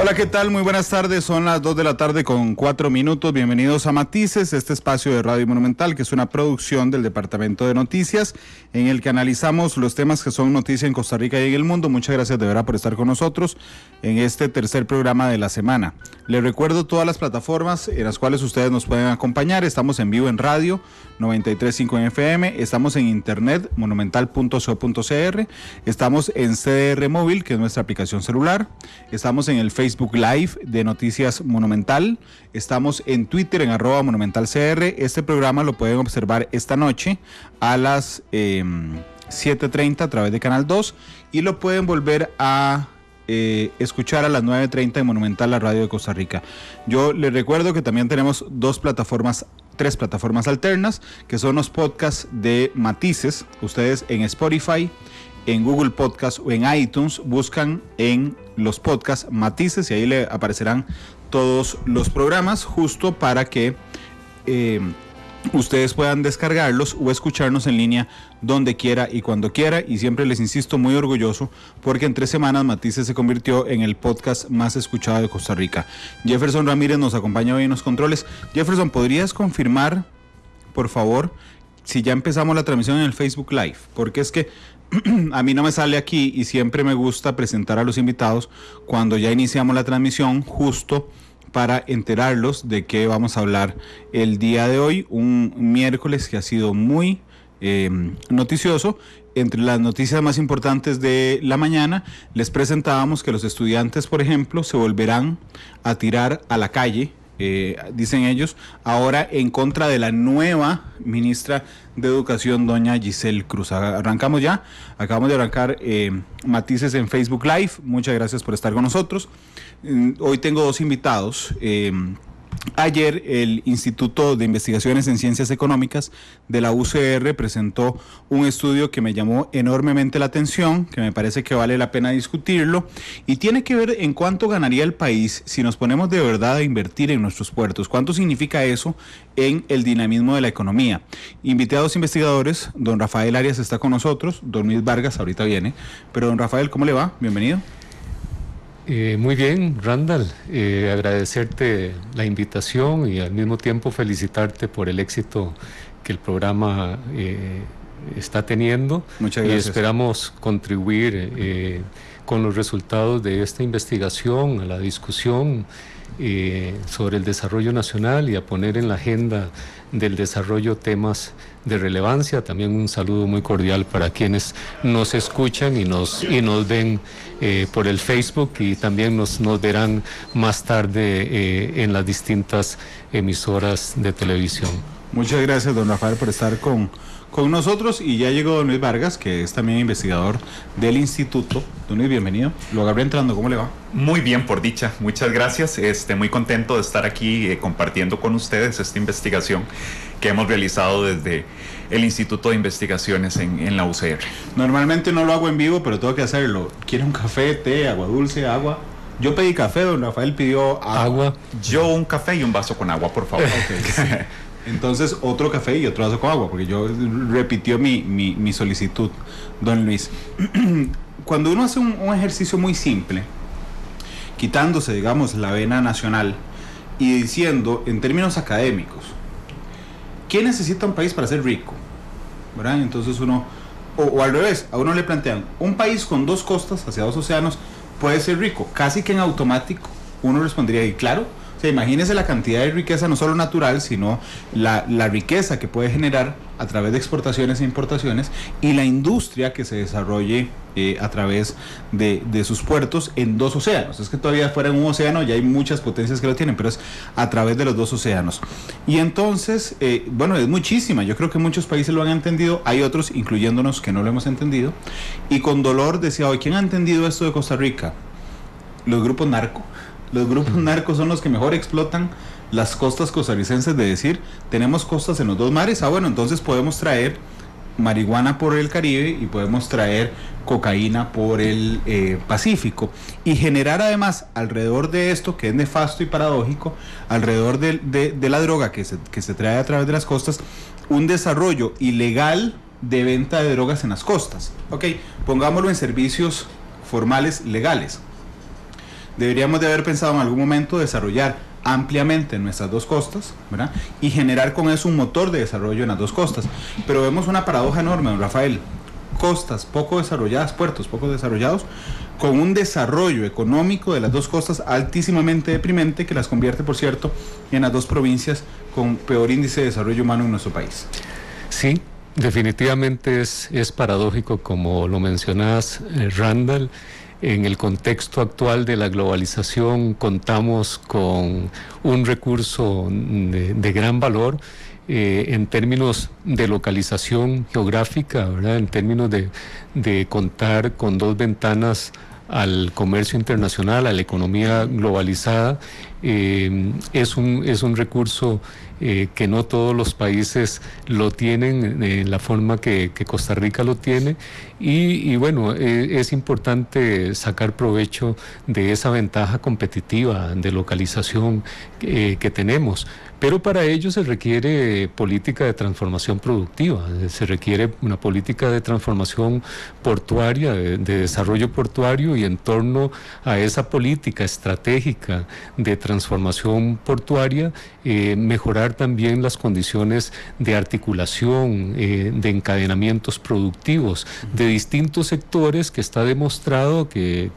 Hola, ¿qué tal? Muy buenas tardes, son las 2 de la tarde con 4 minutos. Bienvenidos a Matices, este espacio de Radio Monumental, que es una producción del Departamento de Noticias, en el que analizamos los temas que son noticia en Costa Rica y en el mundo. Muchas gracias de verdad por estar con nosotros en este tercer programa de la semana. Les recuerdo todas las plataformas en las cuales ustedes nos pueden acompañar. Estamos en vivo en radio 93.5 en FM, estamos en internet monumental.co.cr, estamos en CDR Móvil, que es nuestra aplicación celular, estamos en el Facebook Live de Noticias Monumental, estamos en Twitter en @monumentalcr. Este programa lo pueden observar esta noche a las 7:30 a través de Canal 2 y lo pueden volver a escuchar a las 9:30 en Monumental, la radio de Costa Rica. Yo les recuerdo que también tenemos tres plataformas alternas, que son los podcasts de Matices. Ustedes en Spotify, en Google Podcast o en iTunes buscan en los podcasts Matices y ahí le aparecerán todos los programas, justo para que ustedes puedan descargarlos o escucharnos en línea donde quiera y cuando quiera. Y siempre les insisto, muy orgulloso, porque en 3 semanas Matices se convirtió en el podcast más escuchado de Costa Rica. Jefferson Ramírez nos acompaña hoy en los controles. Jefferson, ¿podrías confirmar, por favor, si ya empezamos la transmisión en el Facebook Live? Porque es que a mí no me sale aquí y siempre me gusta presentar a los invitados cuando ya iniciamos la transmisión, justo para enterarlos de qué vamos a hablar el día de hoy, un miércoles que ha sido muy noticioso. Entre las noticias más importantes de la mañana, les presentábamos que los estudiantes, por ejemplo, se volverán a tirar a la calle, dicen ellos, ahora en contra de la nueva ministra de Educación, doña Giselle Cruz. Arrancamos ya, acabamos de arrancar Matices en Facebook Live. Muchas gracias por estar con nosotros. Hoy tengo 2 invitados. Ayer el Instituto de Investigaciones en Ciencias Económicas de la UCR presentó un estudio que me llamó enormemente la atención, que me parece que vale la pena discutirlo, y tiene que ver en cuánto ganaría el país si nos ponemos de verdad a invertir en nuestros puertos. ¿Cuánto significa eso en el dinamismo de la economía? Invité a 2 investigadores. Don Rafael Arias está con nosotros, don Luis Vargas ahorita viene, pero don Rafael, ¿cómo le va? Bienvenido. Muy bien, Randall, agradecerte la invitación y al mismo tiempo felicitarte por el éxito que el programa está teniendo. Muchas gracias. Y esperamos contribuir con los resultados de esta investigación a la discusión sobre el desarrollo nacional y a poner en la agenda del desarrollo temas de relevancia. También un saludo muy cordial para quienes nos escuchan y nos ven por el Facebook, y también nos verán más tarde en las distintas emisoras de televisión. Muchas gracias, don Rafael, por estar con nosotros. Y ya llegó don Luis Vargas, que es también investigador del instituto. Don Luis, bienvenido. Lo agarré entrando, ¿cómo le va? Muy bien, por dicha. Muchas gracias. Muy contento de estar aquí compartiendo con ustedes esta investigación que hemos realizado desde el Instituto de Investigaciones en la UCR. Normalmente no lo hago en vivo, pero tengo que hacerlo. ¿Quiere un café, té, agua dulce, agua? Yo pedí café, don Rafael pidió agua. Yo un café y un vaso con agua, por favor. Okay, sí. Entonces, otro café y otro vaso con agua, porque yo repitió mi solicitud, don Luis. Cuando uno hace un ejercicio muy simple, quitándose, digamos, la vena nacional y diciendo, en términos académicos, ¿qué necesita un país para ser rico? ¿Verdad? Entonces uno, o al revés, a uno le plantean, un país con 2 costas hacia 2 océanos puede ser rico. Casi que en automático uno respondería, y claro, o sea, imagínese la cantidad de riqueza, no solo natural, sino la riqueza que puede generar a través de exportaciones e importaciones, y la industria que se desarrolle a través de sus puertos en 2 océanos. Es que todavía fuera en un océano ya hay muchas potencias que lo tienen, pero es a través de los 2 océanos. Y entonces, bueno, es muchísima. Yo creo que muchos países lo han entendido, hay otros, incluyéndonos, que no lo hemos entendido. Y con dolor decía hoy, ¿quién ha entendido esto de Costa Rica? Los grupos narcos. Los grupos narcos son los que mejor explotan las costas costarricenses, de decir, tenemos costas en los 2 mares, bueno, entonces podemos traer marihuana por el Caribe y podemos traer cocaína por el Pacífico, y generar además alrededor de esto, que es nefasto y paradójico, alrededor de la droga que se trae a través de las costas, un desarrollo ilegal de venta de drogas en las costas. Ok, pongámoslo en servicios formales legales. Deberíamos de haber pensado en algún momento desarrollar ampliamente nuestras dos costas, ¿verdad? Y generar con eso un motor de desarrollo en las dos costas. Pero vemos una paradoja enorme, don Rafael. Costas poco desarrolladas, puertos poco desarrollados, con un desarrollo económico de las dos costas altísimamente deprimente, que las convierte, por cierto, en las dos provincias con peor índice de desarrollo humano en nuestro país. Sí, definitivamente es paradójico, como lo mencionas, Randall. En el contexto actual de la globalización contamos con un recurso de gran valor en términos de localización geográfica, ¿verdad? En términos de contar con dos ventanas al comercio internacional, a la economía globalizada. Es un recurso que no todos los países lo tienen en la forma que Costa Rica lo tiene, y bueno, es importante sacar provecho de esa ventaja competitiva de localización que tenemos. Pero para ello se requiere política de transformación productiva, se requiere una política de transformación portuaria, de desarrollo portuario, y en torno a esa política estratégica de transformación portuaria, mejorar también las condiciones de articulación, de encadenamientos productivos de distintos sectores, que está demostrado, que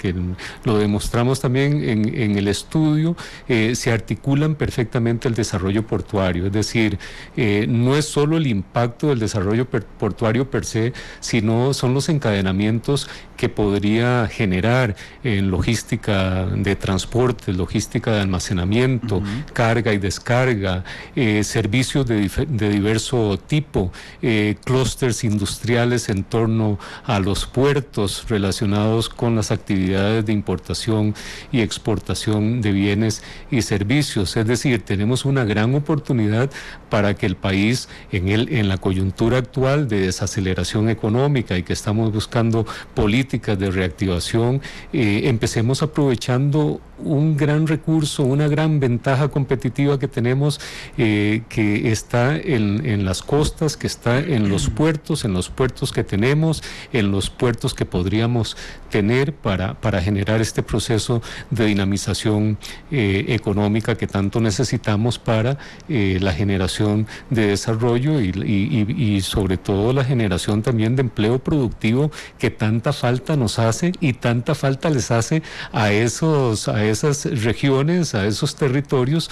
lo demostramos también en el estudio, se articulan perfectamente el desarrollo portuario. Es decir, no es solo el impacto del desarrollo portuario per se, sino son los encadenamientos que podría generar en logística de transporte, logística de almacenamiento, carga y descarga, servicios de diverso tipo, clústeres industriales en torno a los puertos relacionados con las actividades de importación y exportación de bienes y servicios. Es decir, tenemos una gran oportunidad para que el país, en la coyuntura actual de desaceleración económica y que estamos buscando políticas de reactivación, empecemos aprovechando un gran recurso, una gran ventaja competitiva que tenemos, que está en las costas, que está en los puertos que tenemos, en los puertos que podríamos tener para generar este proceso de dinamización económica que tanto necesitamos para la generación de desarrollo y sobre todo la generación también de empleo productivo que tanta falta nos hace y tanta falta les hace a esas regiones, a esos territorios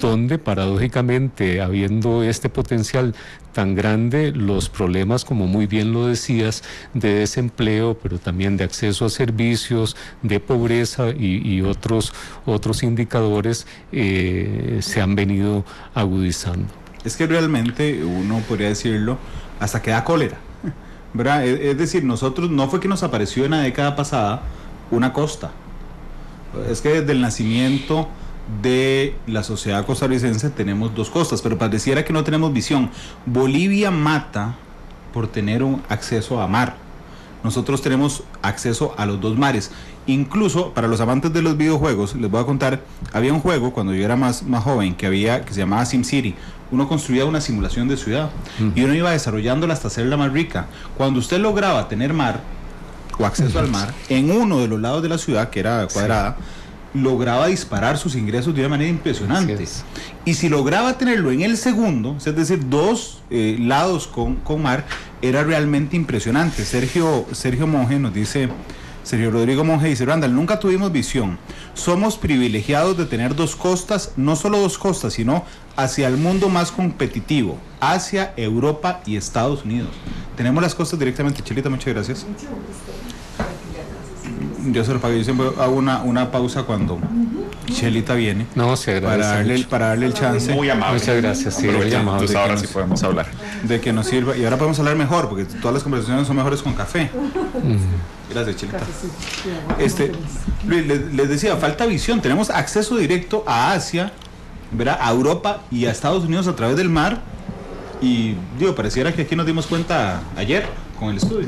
donde paradójicamente, habiendo este potencial tan grande, los problemas, como muy bien lo decías, de desempleo, pero también de acceso a servicios, de pobreza y otros indicadores se han venido agudizando. Es que realmente uno podría decirlo, hasta que da cólera, ¿verdad? Es decir, nosotros no fue que nos apareció en la década pasada una costa, es que desde el nacimiento de la sociedad costarricense tenemos dos costas, pero pareciera que no tenemos visión. Bolivia mata por tener un acceso a mar. Nosotros tenemos acceso a los dos mares. Incluso para los amantes de los videojuegos, les voy a contar, había un juego cuando yo era más joven que se llamaba SimCity. Uno construía una simulación de ciudad y uno iba desarrollándola hasta hacerla más rica. Cuando usted lograba tener mar o acceso al mar en uno de los lados de la ciudad, que era cuadrada, lograba disparar sus ingresos de una manera impresionante. Y si lograba tenerlo en el segundo, es decir, dos lados con mar, era realmente impresionante. Sergio Monge nos dice, Sergio Rodrigo Monge dice: Randall, nunca tuvimos visión. Somos privilegiados de tener dos costas, no solo dos costas, sino hacia el mundo más competitivo, Asia, Europa y Estados Unidos. Tenemos las costas directamente. Chelita, muchas gracias. Yo se lo pagué, yo siempre hago una pausa cuando Chelita viene. No, se agradece para darle el chance. Muy amable. Muchas gracias. Sí, entonces ahora sí podemos hablar. De que nos sirva, y ahora podemos hablar mejor, porque todas las conversaciones son mejores con café. Gracias, Chelita. Luis, les decía, falta visión. Tenemos acceso directo a Asia, ¿verdad?, a Europa y a Estados Unidos a través del mar. Y pareciera que aquí nos dimos cuenta ayer con el estudio.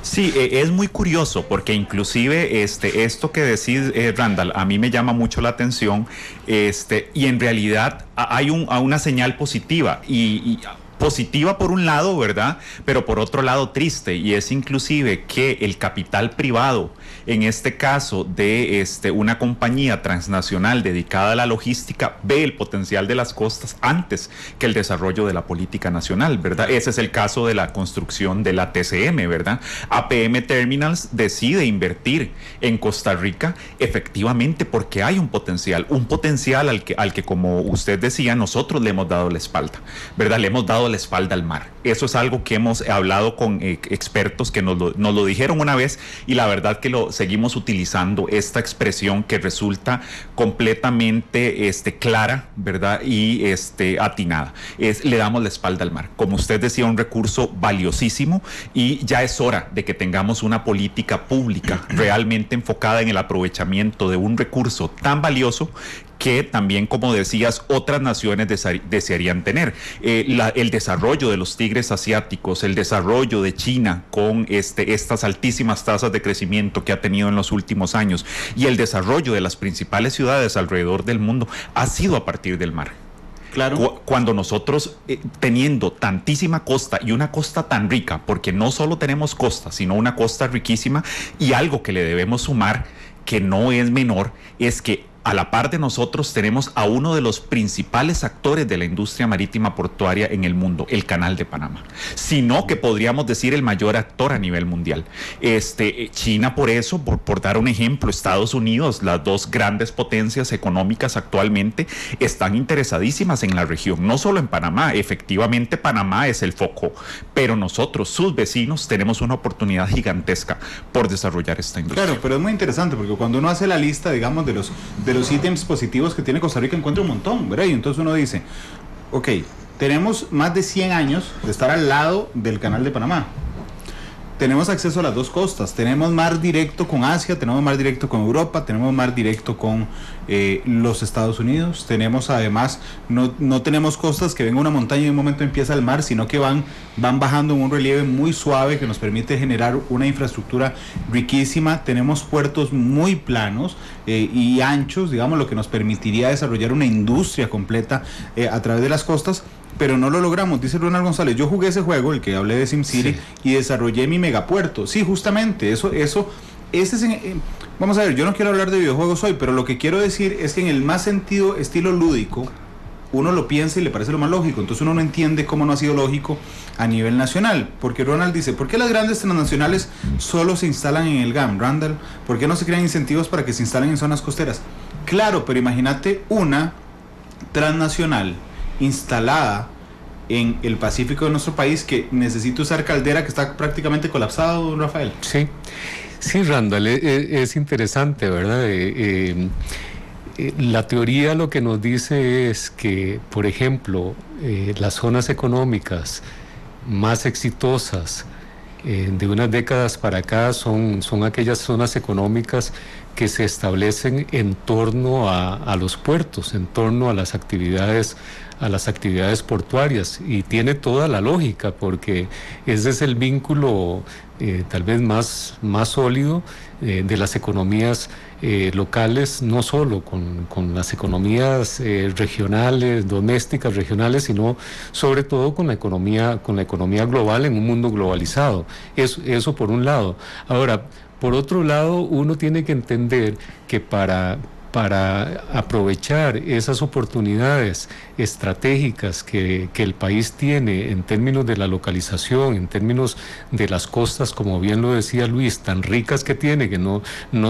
Sí, es muy curioso porque inclusive esto que decís, Randall, a mí me llama mucho la atención, y en realidad hay una señal positiva y positiva por un lado, ¿verdad? Pero por otro lado triste, y es inclusive que el capital privado, en este caso de una compañía transnacional dedicada a la logística, ve el potencial de las costas antes que el desarrollo de la política nacional, ¿verdad? Ese es el caso de la construcción de la TCM, ¿verdad? APM Terminals decide invertir en Costa Rica efectivamente porque hay un potencial al que como usted decía, nosotros le hemos dado la espalda, ¿verdad? Le hemos dado la espalda al mar. Eso es algo que hemos hablado con expertos que nos lo dijeron una vez, y la verdad que lo seguimos utilizando, esta expresión que resulta completamente clara, ¿verdad? Y atinada. Le damos la espalda al mar. Como usted decía, un recurso valiosísimo, y ya es hora de que tengamos una política pública realmente enfocada en el aprovechamiento de un recurso tan valioso que también, como decías, otras naciones desearían tener. El desarrollo de los tigres asiáticos, el desarrollo de China con estas altísimas tasas de crecimiento que ha tenido en los últimos años, y el desarrollo de las principales ciudades alrededor del mundo ha sido a partir del mar. Claro. Cuando nosotros, teniendo tantísima costa y una costa tan rica, porque no solo tenemos costa, sino una costa riquísima, y algo que le debemos sumar, que no es menor, es que a la par de nosotros tenemos a uno de los principales actores de la industria marítima portuaria en el mundo, el Canal de Panamá, sino que podríamos decir el mayor actor a nivel mundial. China, por eso, por dar un ejemplo, Estados Unidos, las dos grandes potencias económicas actualmente, están interesadísimas en la región, no solo en Panamá. Efectivamente, Panamá es el foco, pero nosotros, sus vecinos, tenemos una oportunidad gigantesca por desarrollar esta industria. Claro, pero es muy interesante porque cuando uno hace la lista, digamos, de los ítems positivos que tiene Costa Rica, encuentra un montón, ¿verdad? Y entonces uno dice, ok, tenemos más de 100 años de estar al lado del Canal de Panamá. Tenemos acceso a las dos costas, tenemos mar directo con Asia, tenemos mar directo con Europa, tenemos mar directo con los Estados Unidos, tenemos además, no tenemos costas que venga una montaña y de un momento empieza el mar, sino que van bajando en un relieve muy suave que nos permite generar una infraestructura riquísima. Tenemos puertos muy planos y anchos, digamos, lo que nos permitiría desarrollar una industria completa a través de las costas. Pero no lo logramos, dice Ronald González. Yo jugué ese juego, el que hablé de SimCity, sí, y desarrollé mi megapuerto. Sí, justamente, vamos a ver, yo no quiero hablar de videojuegos hoy, pero lo que quiero decir es que en el más sentido estilo lúdico, uno lo piensa y le parece lo más lógico. Entonces uno no entiende cómo no ha sido lógico a nivel nacional. Porque Ronald dice, ¿por qué las grandes transnacionales solo se instalan en el GAM? Randall, ¿por qué no se crean incentivos para que se instalen en zonas costeras? Claro, pero imagínate una transnacional instalada en el Pacífico de nuestro país que necesita usar Caldera, que está prácticamente colapsado, don Rafael. Sí, Randall, es interesante, ¿verdad? La teoría lo que nos dice es que, por ejemplo, las zonas económicas más exitosas de unas décadas para acá son aquellas zonas económicas que se establecen en torno a los puertos, en torno a las actividades portuarias, y tiene toda la lógica, porque ese es el vínculo tal vez más sólido de las economías locales, no solo con las economías regionales, domésticas, regionales, sino sobre todo con la economía global en un mundo globalizado. Eso por un lado. Ahora, por otro lado, uno tiene que entender que para aprovechar esas oportunidades estratégicas que el país tiene en términos de la localización, en términos de las costas, como bien lo decía Luis, tan ricas que tiene, que no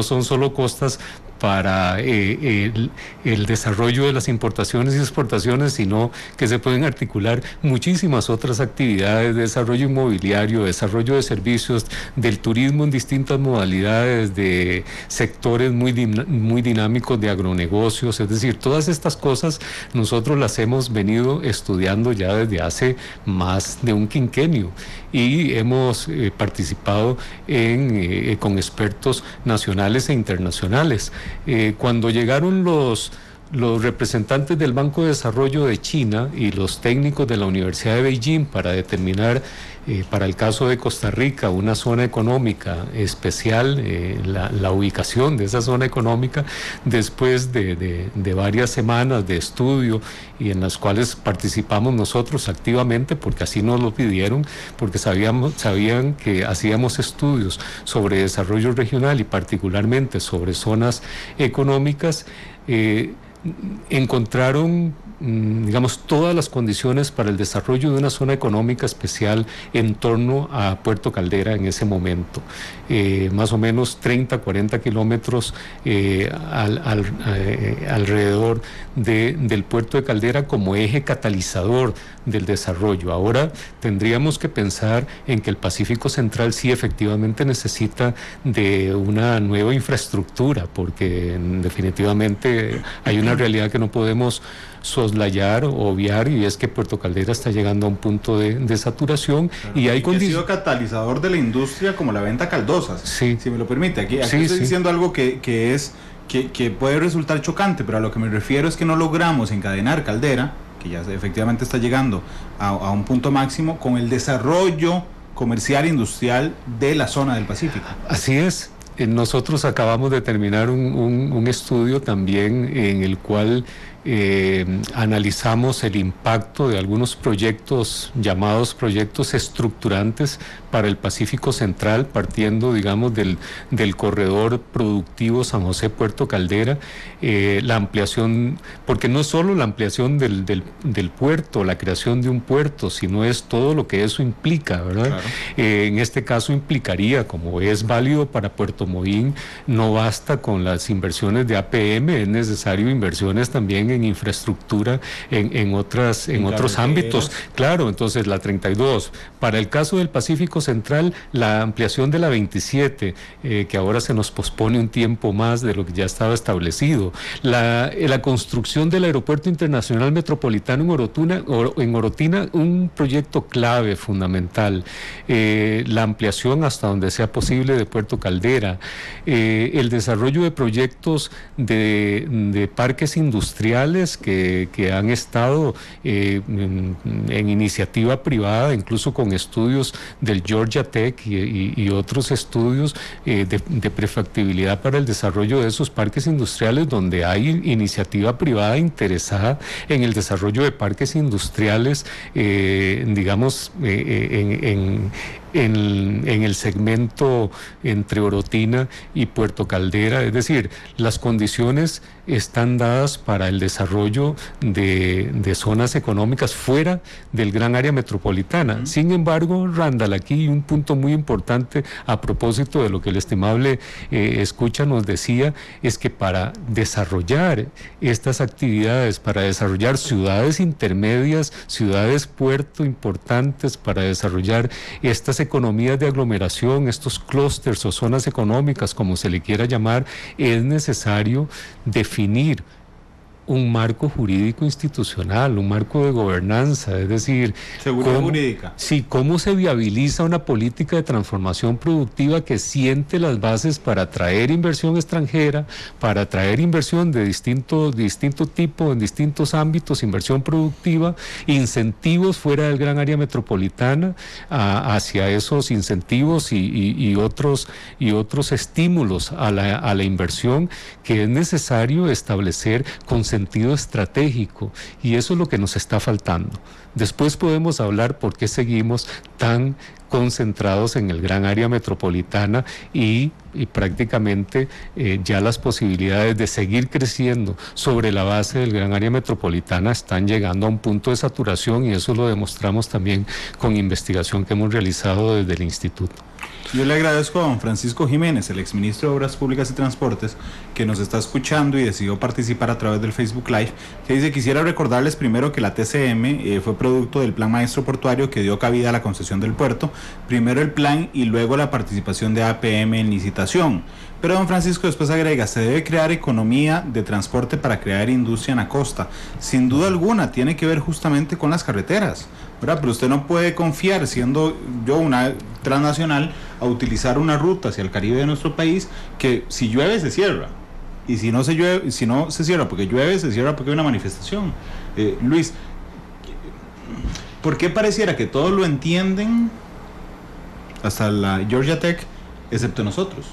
son solo costas para el desarrollo de las importaciones y exportaciones, sino que se pueden articular muchísimas otras actividades de desarrollo inmobiliario, desarrollo de servicios, del turismo en distintas modalidades, de sectores muy dinámicos de agronegocios. Es decir, todas estas cosas nosotros las hemos venido estudiando ya desde hace más de un quinquenio, y hemos participado con expertos nacionales e internacionales. Cuando llegaron los representantes del Banco de Desarrollo de China y los técnicos de la Universidad de Beijing para determinar, para el caso de Costa Rica, una zona económica especial, la ubicación de esa zona económica, después de varias semanas de estudio y en las cuales participamos nosotros activamente, porque así nos lo pidieron, porque sabían que hacíamos estudios sobre desarrollo regional y particularmente sobre zonas económicas, encontraron, digamos, todas las condiciones para el desarrollo de una zona económica especial en torno a Puerto Caldera en ese momento, más o menos 30, 40 kilómetros alrededor del puerto de Caldera como eje catalizador del desarrollo. Ahora tendríamos que pensar en que el Pacífico Central sí efectivamente necesita de una nueva infraestructura, porque definitivamente hay una realidad que no podemos soslayar o obviar, y es que Puerto Caldera está llegando a un punto de saturación, claro, y hay condiciones. Ha sido catalizador de la industria como la venta caldosas, sí, si me lo permite. Aquí estoy diciendo algo que puede resultar chocante, pero a lo que me refiero es que no logramos encadenar Caldera, que ya efectivamente está llegando a un punto máximo, con el desarrollo comercial e industrial de la zona del Pacífico. Así es. Nosotros acabamos de terminar un estudio también en el cual analizamos el impacto de algunos proyectos llamados proyectos estructurantes para el Pacífico Central, partiendo, digamos, del corredor productivo San José-Puerto Caldera, la ampliación, porque no solo la ampliación del puerto, la creación de un puerto, sino es todo lo que eso implica, ¿verdad? Claro. En este caso implicaría, como es válido para Puerto Moín, no basta con las inversiones de APM, es necesario inversiones también en infraestructura en otros ámbitos. Claro, entonces la 32. Para el caso del Pacífico Central, la ampliación de la 27, que ahora se nos pospone un tiempo más de lo que ya estaba establecido. La construcción del Aeropuerto Internacional Metropolitano en Orotina, un proyecto clave, fundamental. La ampliación hasta donde sea posible de Puerto Caldera. El desarrollo de proyectos de parques industriales que han estado en iniciativa privada, incluso con estudios del Georgia Tech y otros estudios de prefactibilidad para el desarrollo de esos parques industriales, donde hay iniciativa privada interesada en el desarrollo de parques industriales, digamos, en el segmento entre Orotina y Puerto Caldera. Es decir, las condiciones están dadas para el desarrollo de zonas económicas fuera del gran área metropolitana. Sin embargo, Randall, aquí un punto muy importante a propósito de lo que el estimable escucha nos decía, es que para desarrollar estas actividades, para desarrollar ciudades intermedias, ciudades puerto importantes, para desarrollar estas economías de aglomeración, estos clústeres o zonas económicas, como se le quiera llamar, es necesario definir un marco jurídico institucional, un marco de gobernanza, es decir, seguridad jurídica. Sí, cómo se viabiliza una política de transformación productiva que siente las bases para atraer inversión extranjera, para atraer inversión de distinto tipo, en distintos ámbitos, inversión productiva, incentivos fuera del gran área metropolitana hacia esos incentivos y otros estímulos a la inversión que es necesario establecer con sentido estratégico, y eso es lo que nos está faltando. Después podemos hablar por qué seguimos tan concentrados en el gran área metropolitana y prácticamente ya las posibilidades de seguir creciendo sobre la base del gran área metropolitana están llegando a un punto de saturación, y eso lo demostramos también con investigación que hemos realizado desde el instituto. Yo le agradezco a don Francisco Jiménez, el exministro de Obras Públicas y Transportes, que nos está escuchando y decidió participar a través del Facebook Live, que dice: quisiera recordarles primero que la TCM fue producto del Plan Maestro Portuario que dio cabida a la concesión del puerto, primero el plan y luego la participación de APM en licitación. Pero don Francisco después agrega: se debe crear economía de transporte para crear industria en la costa. Sin duda alguna tiene que ver justamente con las carreteras, ¿verdad? Pero usted no puede confiar, siendo yo una transnacional, a utilizar una ruta hacia el Caribe de nuestro país que si llueve se cierra, Y si no se llueve, si no se cierra porque llueve, se cierra porque hay una manifestación. Luis, ¿por qué pareciera que todos lo entienden, hasta la Georgia Tech, excepto nosotros?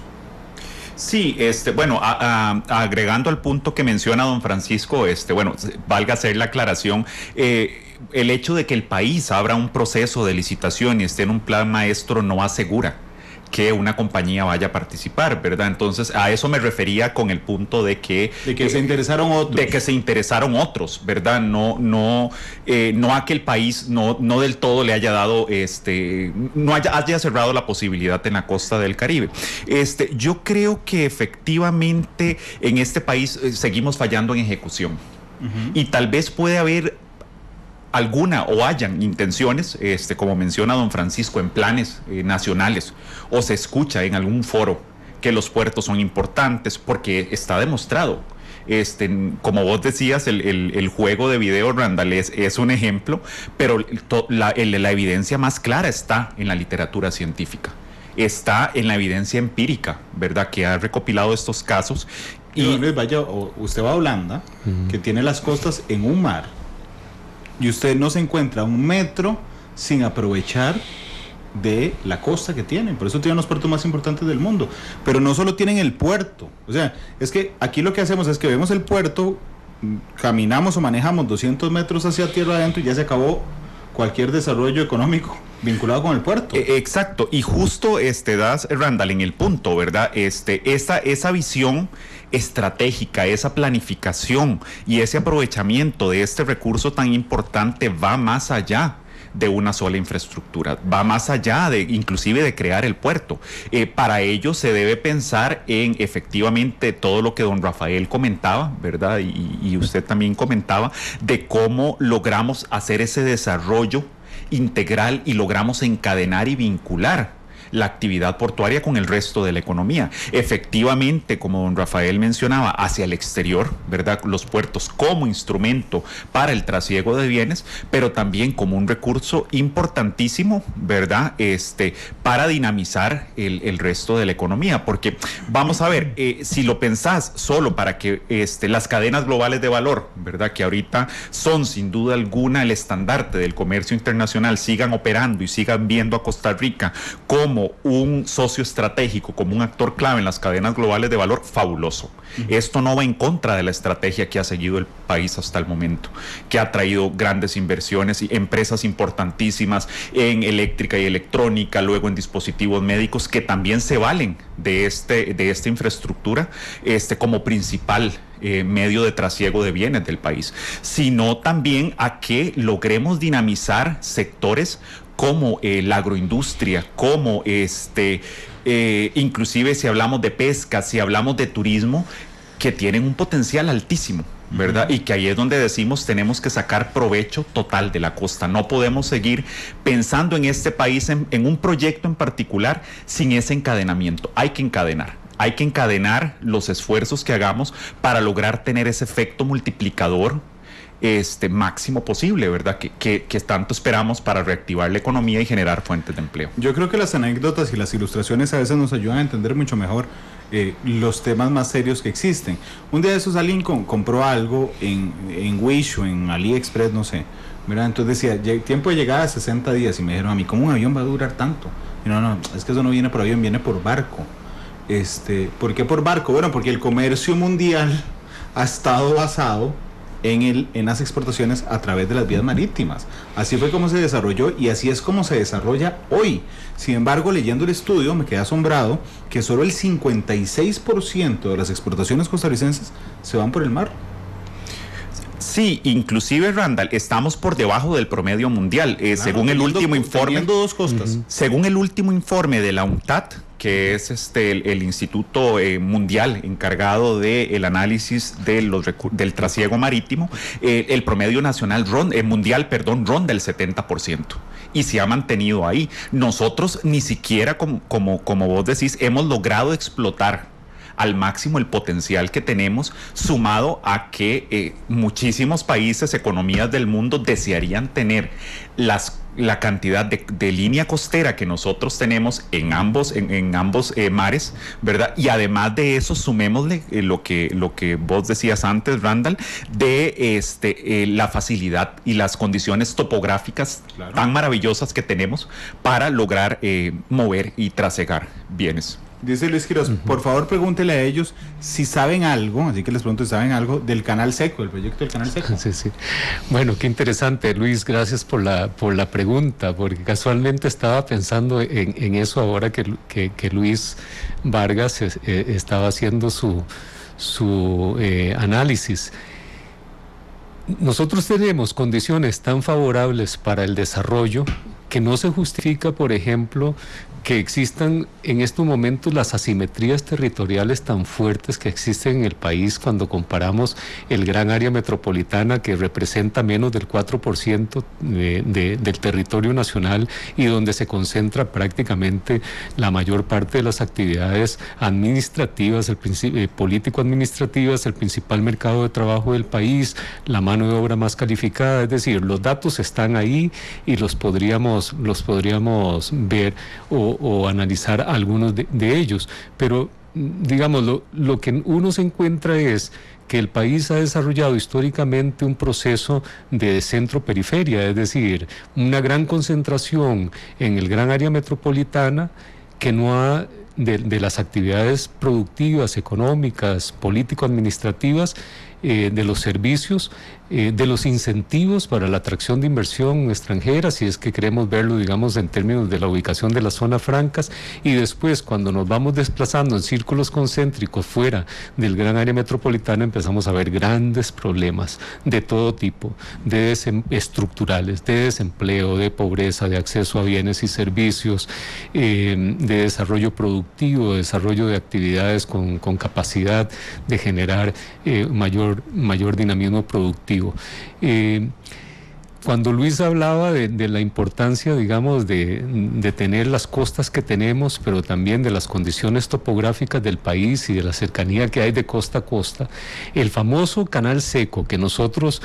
Sí, bueno, agregando al punto que menciona don Francisco, bueno, valga hacer la aclaración, el hecho de que el país abra un proceso de licitación y esté en un plan maestro no asegura que una compañía vaya a participar, ¿verdad? Entonces, a eso me refería con el punto de que... De que se interesaron otros. De que se interesaron otros, ¿verdad? No a que el país no del todo le haya dado, no haya cerrado la posibilidad en la costa del Caribe. Yo creo que efectivamente en este país seguimos fallando en ejecución. Uh-huh. Y tal vez puede haber alguna o hayan intenciones, como menciona don Francisco, en planes nacionales, o se escucha en algún foro que los puertos son importantes, porque está demostrado. Como vos decías, el juego de video, Randall, es un ejemplo, pero la evidencia más clara está en la literatura científica, está en la evidencia empírica, ¿verdad?, que ha recopilado estos casos. Y vaya, usted va a Holanda, que tiene las costas en un mar, y usted no se encuentra un metro sin aprovechar de la costa que tienen. Por eso tienen los puertos más importantes del mundo. Pero no solo tienen el puerto. O sea, es que aquí lo que hacemos es que vemos el puerto, caminamos o manejamos 200 metros hacia tierra adentro y ya se acabó cualquier desarrollo económico vinculado con el puerto. Exacto. Y justo das, Randall, en el punto, ¿verdad? Esa visión estratégica, esa planificación y ese aprovechamiento de este recurso tan importante va más allá de una sola infraestructura, va más allá de inclusive de crear el puerto. Para ello se debe pensar en efectivamente todo lo que don Rafael comentaba, ¿verdad? Y usted también comentaba de cómo logramos hacer ese desarrollo integral y logramos encadenar y vincular la actividad portuaria con el resto de la economía. Efectivamente, como don Rafael mencionaba, hacia el exterior, ¿verdad? Los puertos como instrumento para el trasiego de bienes, pero también como un recurso importantísimo, ¿verdad? Para dinamizar el resto de la economía. Porque, vamos a ver, si lo pensás solo para que las cadenas globales de valor, ¿verdad?, que ahorita son sin duda alguna el estandarte del comercio internacional, sigan operando y sigan viendo a Costa Rica como un socio estratégico, como un actor clave en las cadenas globales de valor, fabuloso. Esto no va en contra de la estrategia que ha seguido el país hasta el momento, que ha traído grandes inversiones y empresas importantísimas en eléctrica y electrónica, luego en dispositivos médicos, que también se valen de esta infraestructura como principal medio de trasiego de bienes del país, sino también a que logremos dinamizar sectores como la agroindustria, como inclusive si hablamos de pesca, si hablamos de turismo, que tienen un potencial altísimo, ¿verdad? Y que ahí es donde decimos tenemos que sacar provecho total de la costa. No podemos seguir pensando en este país en un proyecto en particular sin ese encadenamiento. Hay que encadenar los esfuerzos que hagamos para lograr tener ese efecto multiplicador máximo posible, ¿verdad? Que tanto esperamos para reactivar la economía y generar fuentes de empleo. Yo creo que las anécdotas y las ilustraciones a veces nos ayudan a entender mucho mejor los temas más serios que existen. Un día de esos alguien compró algo en Wish o en AliExpress, no sé, ¿verdad? Entonces decía, tiempo de llegada 60 días, y me dijeron a mí, ¿cómo un avión va a durar tanto? Y no, es que eso no viene por avión, viene por barco. ¿Por qué por barco? Bueno, porque el comercio mundial ha estado basado en las exportaciones a través de las vías marítimas. Así fue como se desarrolló y así es como se desarrolla hoy. Sin embargo, leyendo el estudio me quedé asombrado que solo el 56% de las exportaciones costarricenses se van por el mar. Sí, inclusive, Randall, estamos por debajo del promedio mundial. Claro, según el último informe, dos costas. Según el último informe de la UNCTAD, que es el instituto mundial encargado del análisis del trasiego marítimo, el promedio nacional mundial ronda el 70%. Y se ha mantenido ahí. Nosotros ni siquiera, como vos decís, hemos logrado explotar al máximo el potencial que tenemos, sumado a que muchísimos países, economías del mundo desearían tener las la cantidad de línea costera que nosotros tenemos en ambos mares, ¿verdad? Y además de eso, sumémosle lo que vos decías antes, Randall, de la facilidad y las condiciones topográficas tan maravillosas que tenemos para lograr mover y trasegar bienes. Dice Luis Quiroz, por favor pregúntele a ellos si saben algo, así que les pregunto si saben algo del Canal Seco, el proyecto del Canal Seco. Sí, sí. Bueno, qué interesante, Luis, gracias por la pregunta, porque casualmente estaba pensando en eso ahora que Luis Vargas estaba haciendo su análisis. Nosotros tenemos condiciones tan favorables para el desarrollo que no se justifica, por ejemplo, que existan en estos momentos las asimetrías territoriales tan fuertes que existen en el país cuando comparamos el gran área metropolitana, que representa menos del 4% del territorio nacional y donde se concentra prácticamente la mayor parte de las actividades administrativas, político-administrativas, el principal mercado de trabajo del país, la mano de obra más calificada. Es decir, los datos están ahí y los podríamos ver o analizar algunos de ellos, pero digamos, lo que uno se encuentra es que el país ha desarrollado históricamente un proceso de centro-periferia, es decir, una gran concentración en el gran área metropolitana que no ha de las actividades productivas, económicas, político-administrativas, de los servicios, de los incentivos para la atracción de inversión extranjera, si es que queremos verlo, digamos, en términos de la ubicación de las zonas francas, y después, cuando nos vamos desplazando en círculos concéntricos fuera del gran área metropolitana, empezamos a ver grandes problemas de todo tipo, estructurales, de desempleo, de pobreza, de acceso a bienes y servicios, de desarrollo productivo, de desarrollo de actividades con capacidad de generar mayor dinamismo productivo. Cuando Luis hablaba de la importancia, digamos, de tener las costas que tenemos, pero también de las condiciones topográficas del país y de la cercanía que hay de costa a costa, el famoso Canal Seco, que nosotros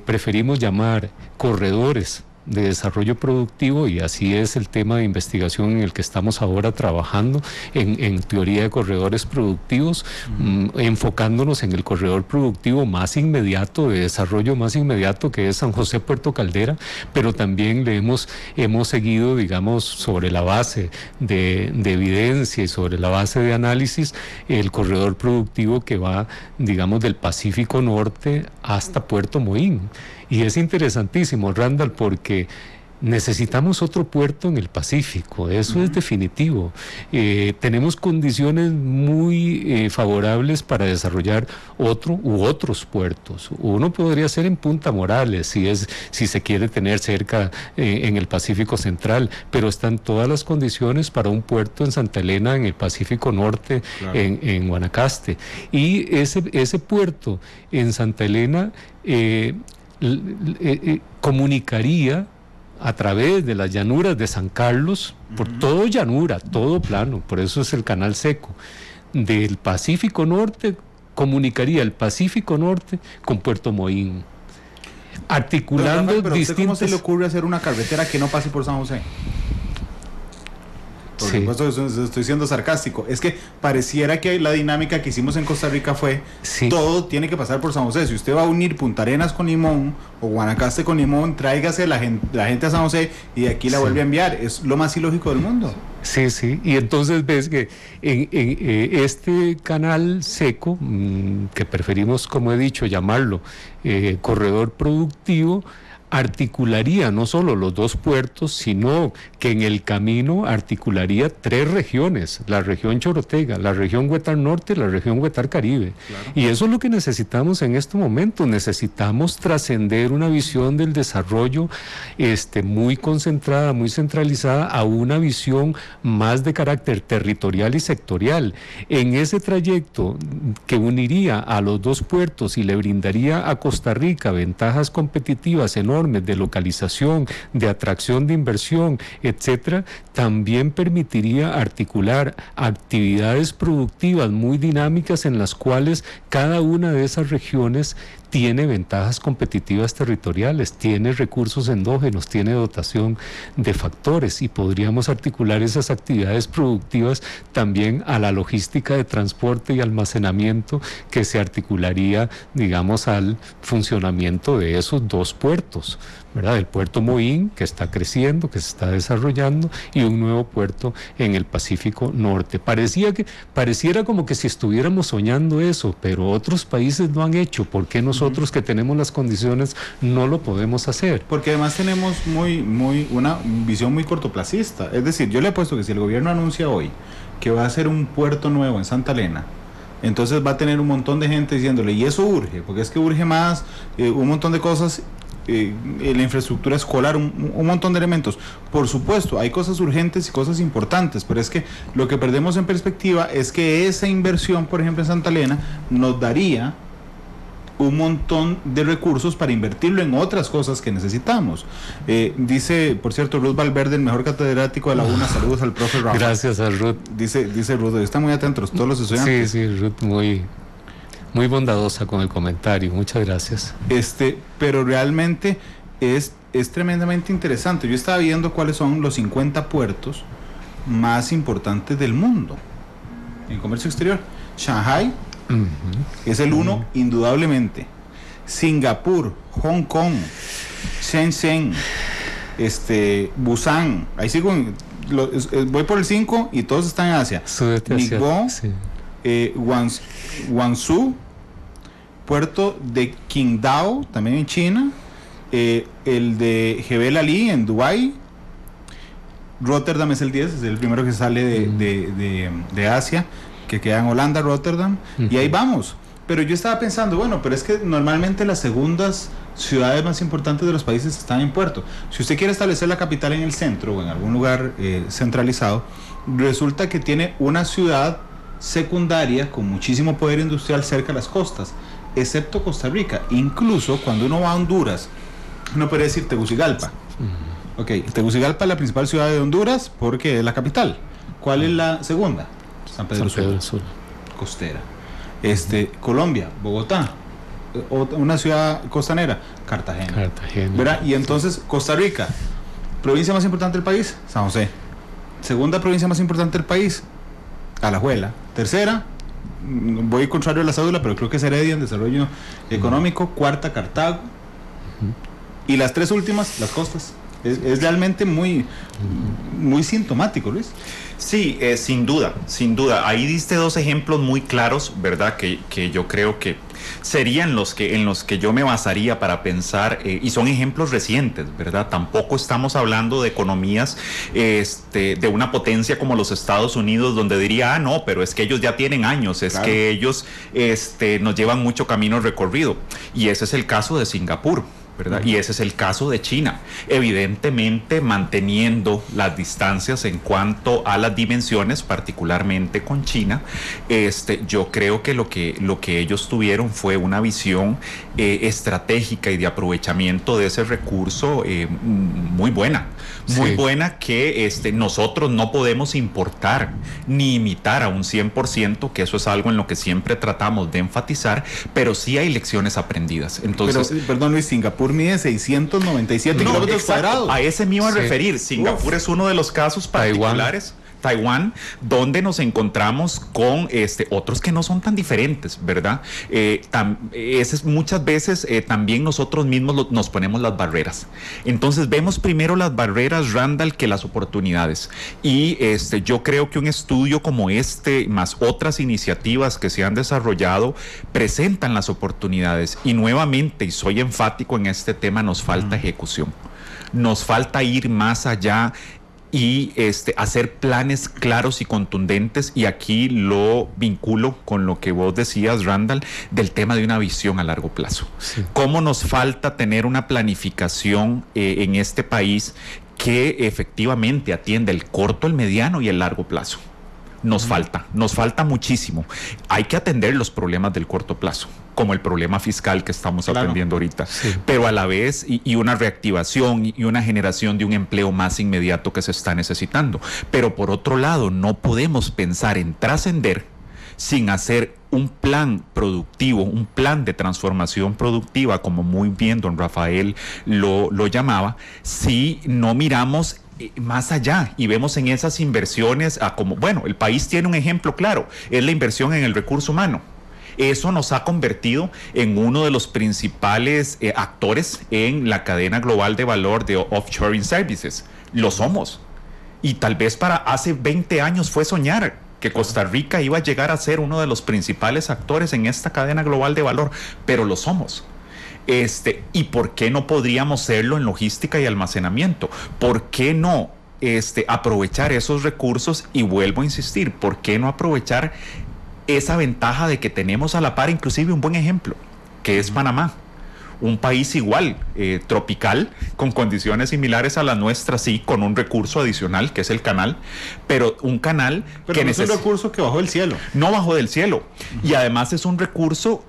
preferimos llamar corredores de desarrollo productivo, y así es el tema de investigación en el que estamos ahora trabajando, en teoría de corredores productivos, enfocándonos en el corredor productivo más inmediato, de desarrollo más inmediato, que es San José Puerto Caldera, pero también le hemos seguido, digamos, sobre la base de evidencia y sobre la base de análisis, el corredor productivo que va, digamos, del Pacífico Norte hasta Puerto Moín. Y es interesantísimo, Randall, porque necesitamos otro puerto en el Pacífico, eso es definitivo. Tenemos condiciones muy favorables para desarrollar otros puertos. Uno podría ser en Punta Morales, si se quiere tener cerca en el Pacífico Central, pero están todas las condiciones para un puerto en Santa Elena, en el Pacífico Norte, claro, en Guanacaste. Y ese puerto en Santa Elena comunicaría a través de las llanuras de San Carlos, por todo llanura, todo plano, por eso es el Canal Seco, del Pacífico Norte, comunicaría el Pacífico Norte con Puerto Moín, articulando pero distintos... ¿cómo se le ocurre hacer una carretera que no pase por San José? Por supuesto que estoy siendo sarcástico. Es que pareciera que la dinámica que hicimos en Costa Rica fue todo tiene que pasar por San José. Si usted va a unir Punta Arenas con Limón o Guanacaste con Limón, tráigase la gente a San José y de aquí la vuelve a enviar. Es lo más ilógico del mundo. Sí, sí. Y entonces ves que en este Canal Seco, que preferimos, como he dicho, llamarlo corredor productivo, articularía no solo los dos puertos, sino que en el camino articularía 3 regiones, la región Chorotega, la región Huetar Norte y la región Huetar Caribe. Claro. Y eso es lo que necesitamos en este momento. Necesitamos trascender una visión del desarrollo muy concentrada, muy centralizada, a una visión más de carácter territorial y sectorial. En ese trayecto que uniría a los dos puertos y le brindaría a Costa Rica ventajas competitivas enormes enormes de localización, de atracción de inversión, etcétera, también permitiría articular actividades productivas muy dinámicas en las cuales cada una de esas regiones tiene ventajas competitivas territoriales, tiene recursos endógenos, tiene dotación de factores, y podríamos articular esas actividades productivas también a la logística de transporte y almacenamiento que se articularía, digamos, al funcionamiento de esos dos puertos, ¿verdad? El puerto Moín, que está creciendo, que se está desarrollando, y un nuevo puerto en el Pacífico Norte. Pareciera como que si estuviéramos soñando eso, pero otros países lo han hecho. ¿Por qué nosotros, que tenemos las condiciones, no lo podemos hacer? Porque además tenemos una visión muy cortoplacista. Es decir, yo le he puesto que si el gobierno anuncia hoy que va a hacer un puerto nuevo en Santa Elena, entonces va a tener un montón de gente diciéndole, y eso urge, porque es que urge más, un montón de cosas, la infraestructura escolar, un montón de elementos. Por supuesto, hay cosas urgentes y cosas importantes, pero es que lo que perdemos en perspectiva es que esa inversión, por ejemplo, en Santa Elena, nos daría un montón de recursos para invertirlo en otras cosas que necesitamos. Dice, por cierto, Ruth Valverde, el mejor catedrático de la UNA, saludos al profe Rafa. Gracias a Ruth. Dice Ruth, están muy atentos todos los estudiantes. Sí, Ruth, muy bondadosa con el comentario, muchas gracias. Pero realmente es tremendamente interesante. Yo estaba viendo cuáles son los 50 puertos más importantes del mundo en comercio exterior. Shanghai es el uno, indudablemente. Singapur, Hong Kong, Shenzhen, Busan, ahí sigo, voy por el 5 y todos están en Asia. Ningbo, sí. Guangzhou, puerto de Qingdao, también en China, el de Jebel Ali en Dubái, Rotterdam es el 10, es el primero que sale de Asia, que queda en Holanda, Rotterdam, y ahí vamos. Pero yo estaba pensando, bueno, pero es que normalmente las segundas ciudades más importantes de los países están en puerto. Si usted quiere establecer la capital en el centro o en algún lugar centralizado, resulta que tiene una ciudad secundaria con muchísimo poder industrial cerca de las costas, excepto Costa Rica. Incluso cuando uno va a Honduras, uno puede decir Tegucigalpa. Ok, Tegucigalpa es la principal ciudad de Honduras porque es la capital. ¿Cuál es la segunda? San Pedro Sula, costera. Colombia, Bogotá, una ciudad costanera, Cartagena. ¿Verdad? Y entonces Costa Rica, provincia más importante del país, San José. Segunda provincia más importante del país, Alajuela. Tercera, voy contrario a la cédula, pero creo que es Heredia en desarrollo económico. Cuarta, Cartago. Y las tres últimas, las costas. Es realmente muy sintomático, Luis. Sí, sin duda. Ahí diste dos ejemplos muy claros, ¿verdad? Que yo creo que serían en los que yo me basaría para pensar, y son ejemplos recientes, ¿verdad? Tampoco estamos hablando de economías de una potencia como los Estados Unidos, donde diría, no, pero es que ellos ya tienen años, es claro, que ellos nos llevan mucho camino recorrido. Y ese es el caso de Singapur, ¿verdad? Y ese es el caso de China, evidentemente manteniendo las distancias en cuanto a las dimensiones, particularmente con China. Yo creo que lo que ellos tuvieron fue una visión estratégica y de aprovechamiento de ese recurso muy buena, muy buena, que nosotros no podemos importar ni imitar a un 100%, que eso es algo en lo que siempre tratamos de enfatizar, pero sí hay lecciones aprendidas. Entonces, pero, perdón Luis, Singapur mide 697 kilómetros cuadrados. A ese me iba a referir. Singapur es uno de los casos particulares. Taiwán, donde nos encontramos con otros que no son tan diferentes, ¿verdad? Muchas veces también nosotros mismos nos ponemos las barreras. Entonces vemos primero las barreras, Randall, que las oportunidades. Y yo creo que un estudio como más otras iniciativas que se han desarrollado, presentan las oportunidades. Y nuevamente, y soy enfático en este tema, nos falta ejecución. Nos falta ir más allá y hacer planes claros y contundentes, y aquí lo vinculo con lo que vos decías, Randall, del tema de una visión a largo plazo. Sí. ¿Cómo nos falta tener una planificación en este país que efectivamente atienda el corto, el mediano y el largo plazo? Nos falta muchísimo. Hay que atender los problemas del corto plazo, como el problema fiscal que estamos atendiendo ahorita, pero a la vez y una reactivación y una generación de un empleo más inmediato que se está necesitando. Pero por otro lado, no podemos pensar en trascender sin hacer un plan productivo, un plan de transformación productiva, como muy bien don Rafael lo llamaba, si no miramos más allá y vemos en esas inversiones como, bueno, el país tiene un ejemplo claro, es la inversión en el recurso humano. Eso nos ha convertido en uno de los principales actores en la cadena global de valor de offshoring services. Lo somos. Y tal vez para hace 20 años fue soñar que Costa Rica iba a llegar a ser uno de los principales actores en esta cadena global de valor, pero lo somos. ¿Y por qué no podríamos serlo en logística y almacenamiento? ¿Por qué no aprovechar esos recursos? Y vuelvo a insistir, ¿por qué no aprovechar esa ventaja de que tenemos a la par inclusive un buen ejemplo, que es Panamá? Un país igual, tropical, con condiciones similares a las nuestras, sí, con un recurso adicional, que es el canal, pero un canal que no es un recurso que bajó del cielo. No bajó del cielo. Y además es un recurso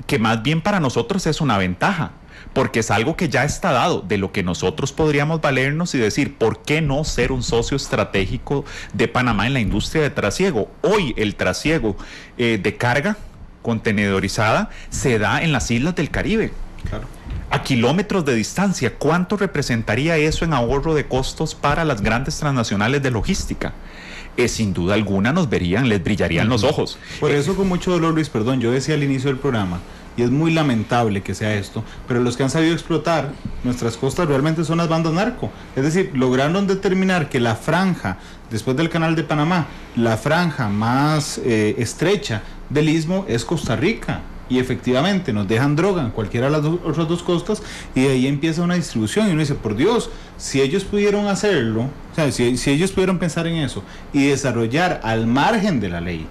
que más bien para nosotros es una ventaja, porque es algo que ya está dado, de lo que nosotros podríamos valernos y decir, ¿por qué no ser un socio estratégico de Panamá en la industria de trasiego? Hoy el trasiego de carga contenedorizada se da en las islas del Caribe. Claro. A kilómetros de distancia. ¿Cuánto representaría eso en ahorro de costos para las grandes transnacionales de logística? Sin duda alguna les brillarían los ojos. Por eso, con mucho dolor, Luis, perdón, yo decía al inicio del programa, y es muy lamentable que sea esto, pero los que han sabido explotar nuestras costas realmente son las bandas narco. Es decir, lograron determinar que la franja, después del canal de Panamá, la franja más estrecha del istmo es Costa Rica. Y efectivamente nos dejan droga en cualquiera de las otras dos costas, y de ahí empieza una distribución. Y uno dice, por Dios, si ellos pudieron hacerlo, o sea, si ellos pudieron pensar en eso y desarrollar al margen de la ley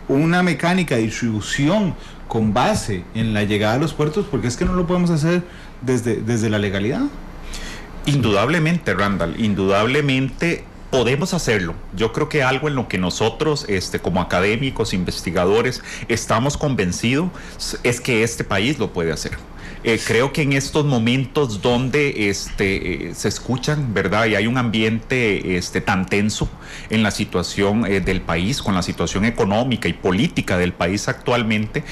una mecánica de distribución con base en la llegada a los puertos, ¿por qué es que no lo podemos hacer desde la legalidad? Indudablemente, Randall, indudablemente podemos hacerlo. Yo creo que algo en lo que nosotros, como académicos, investigadores, estamos convencidos es que este país lo puede hacer. Creo que en estos momentos donde se escuchan, ¿verdad? Y hay un ambiente tan tenso en la situación del país, con la situación económica y política del país actualmente,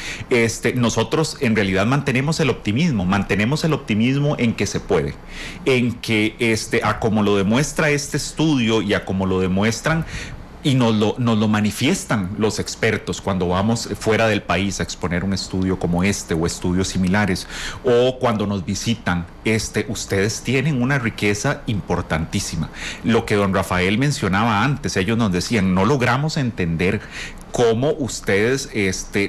nosotros en realidad mantenemos el optimismo en que se puede, en que a como lo demuestra este estudio y a como lo demuestran y nos lo manifiestan los expertos cuando vamos fuera del país a exponer un estudio como este o estudios similares, o cuando nos visitan, ustedes tienen una riqueza importantísima. Lo que don Rafael mencionaba antes, ellos nos decían, no logramos entender cómo ustedes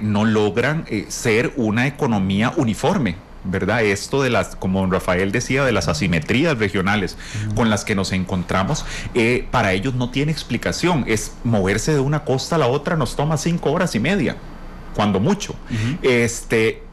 no logran ser una economía uniforme, ¿verdad? Esto de las, como don Rafael decía, de las asimetrías regionales con las que nos encontramos, para ellos no tiene explicación. Es moverse de una costa a la otra, nos toma 5 horas y media, cuando mucho.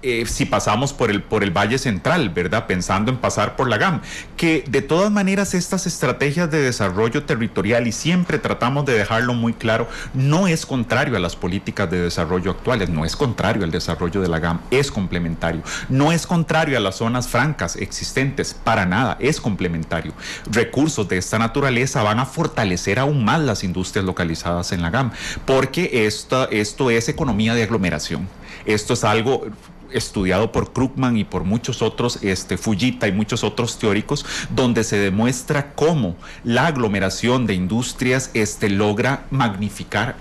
Si pasamos por el Valle Central, ¿verdad? Pensando en pasar por la GAM, que de todas maneras estas estrategias de desarrollo territorial, y siempre tratamos de dejarlo muy claro, no es contrario a las políticas de desarrollo actuales, no es contrario al desarrollo de la GAM, es complementario. No es contrario a las zonas francas existentes, para nada, es complementario. Recursos de esta naturaleza van a fortalecer aún más las industrias localizadas en la GAM, porque esto es economía de aglomeración. Esto es algo estudiado por Krugman y por muchos otros, Fujita y muchos otros teóricos, donde se demuestra cómo la aglomeración de industrias logra magnificar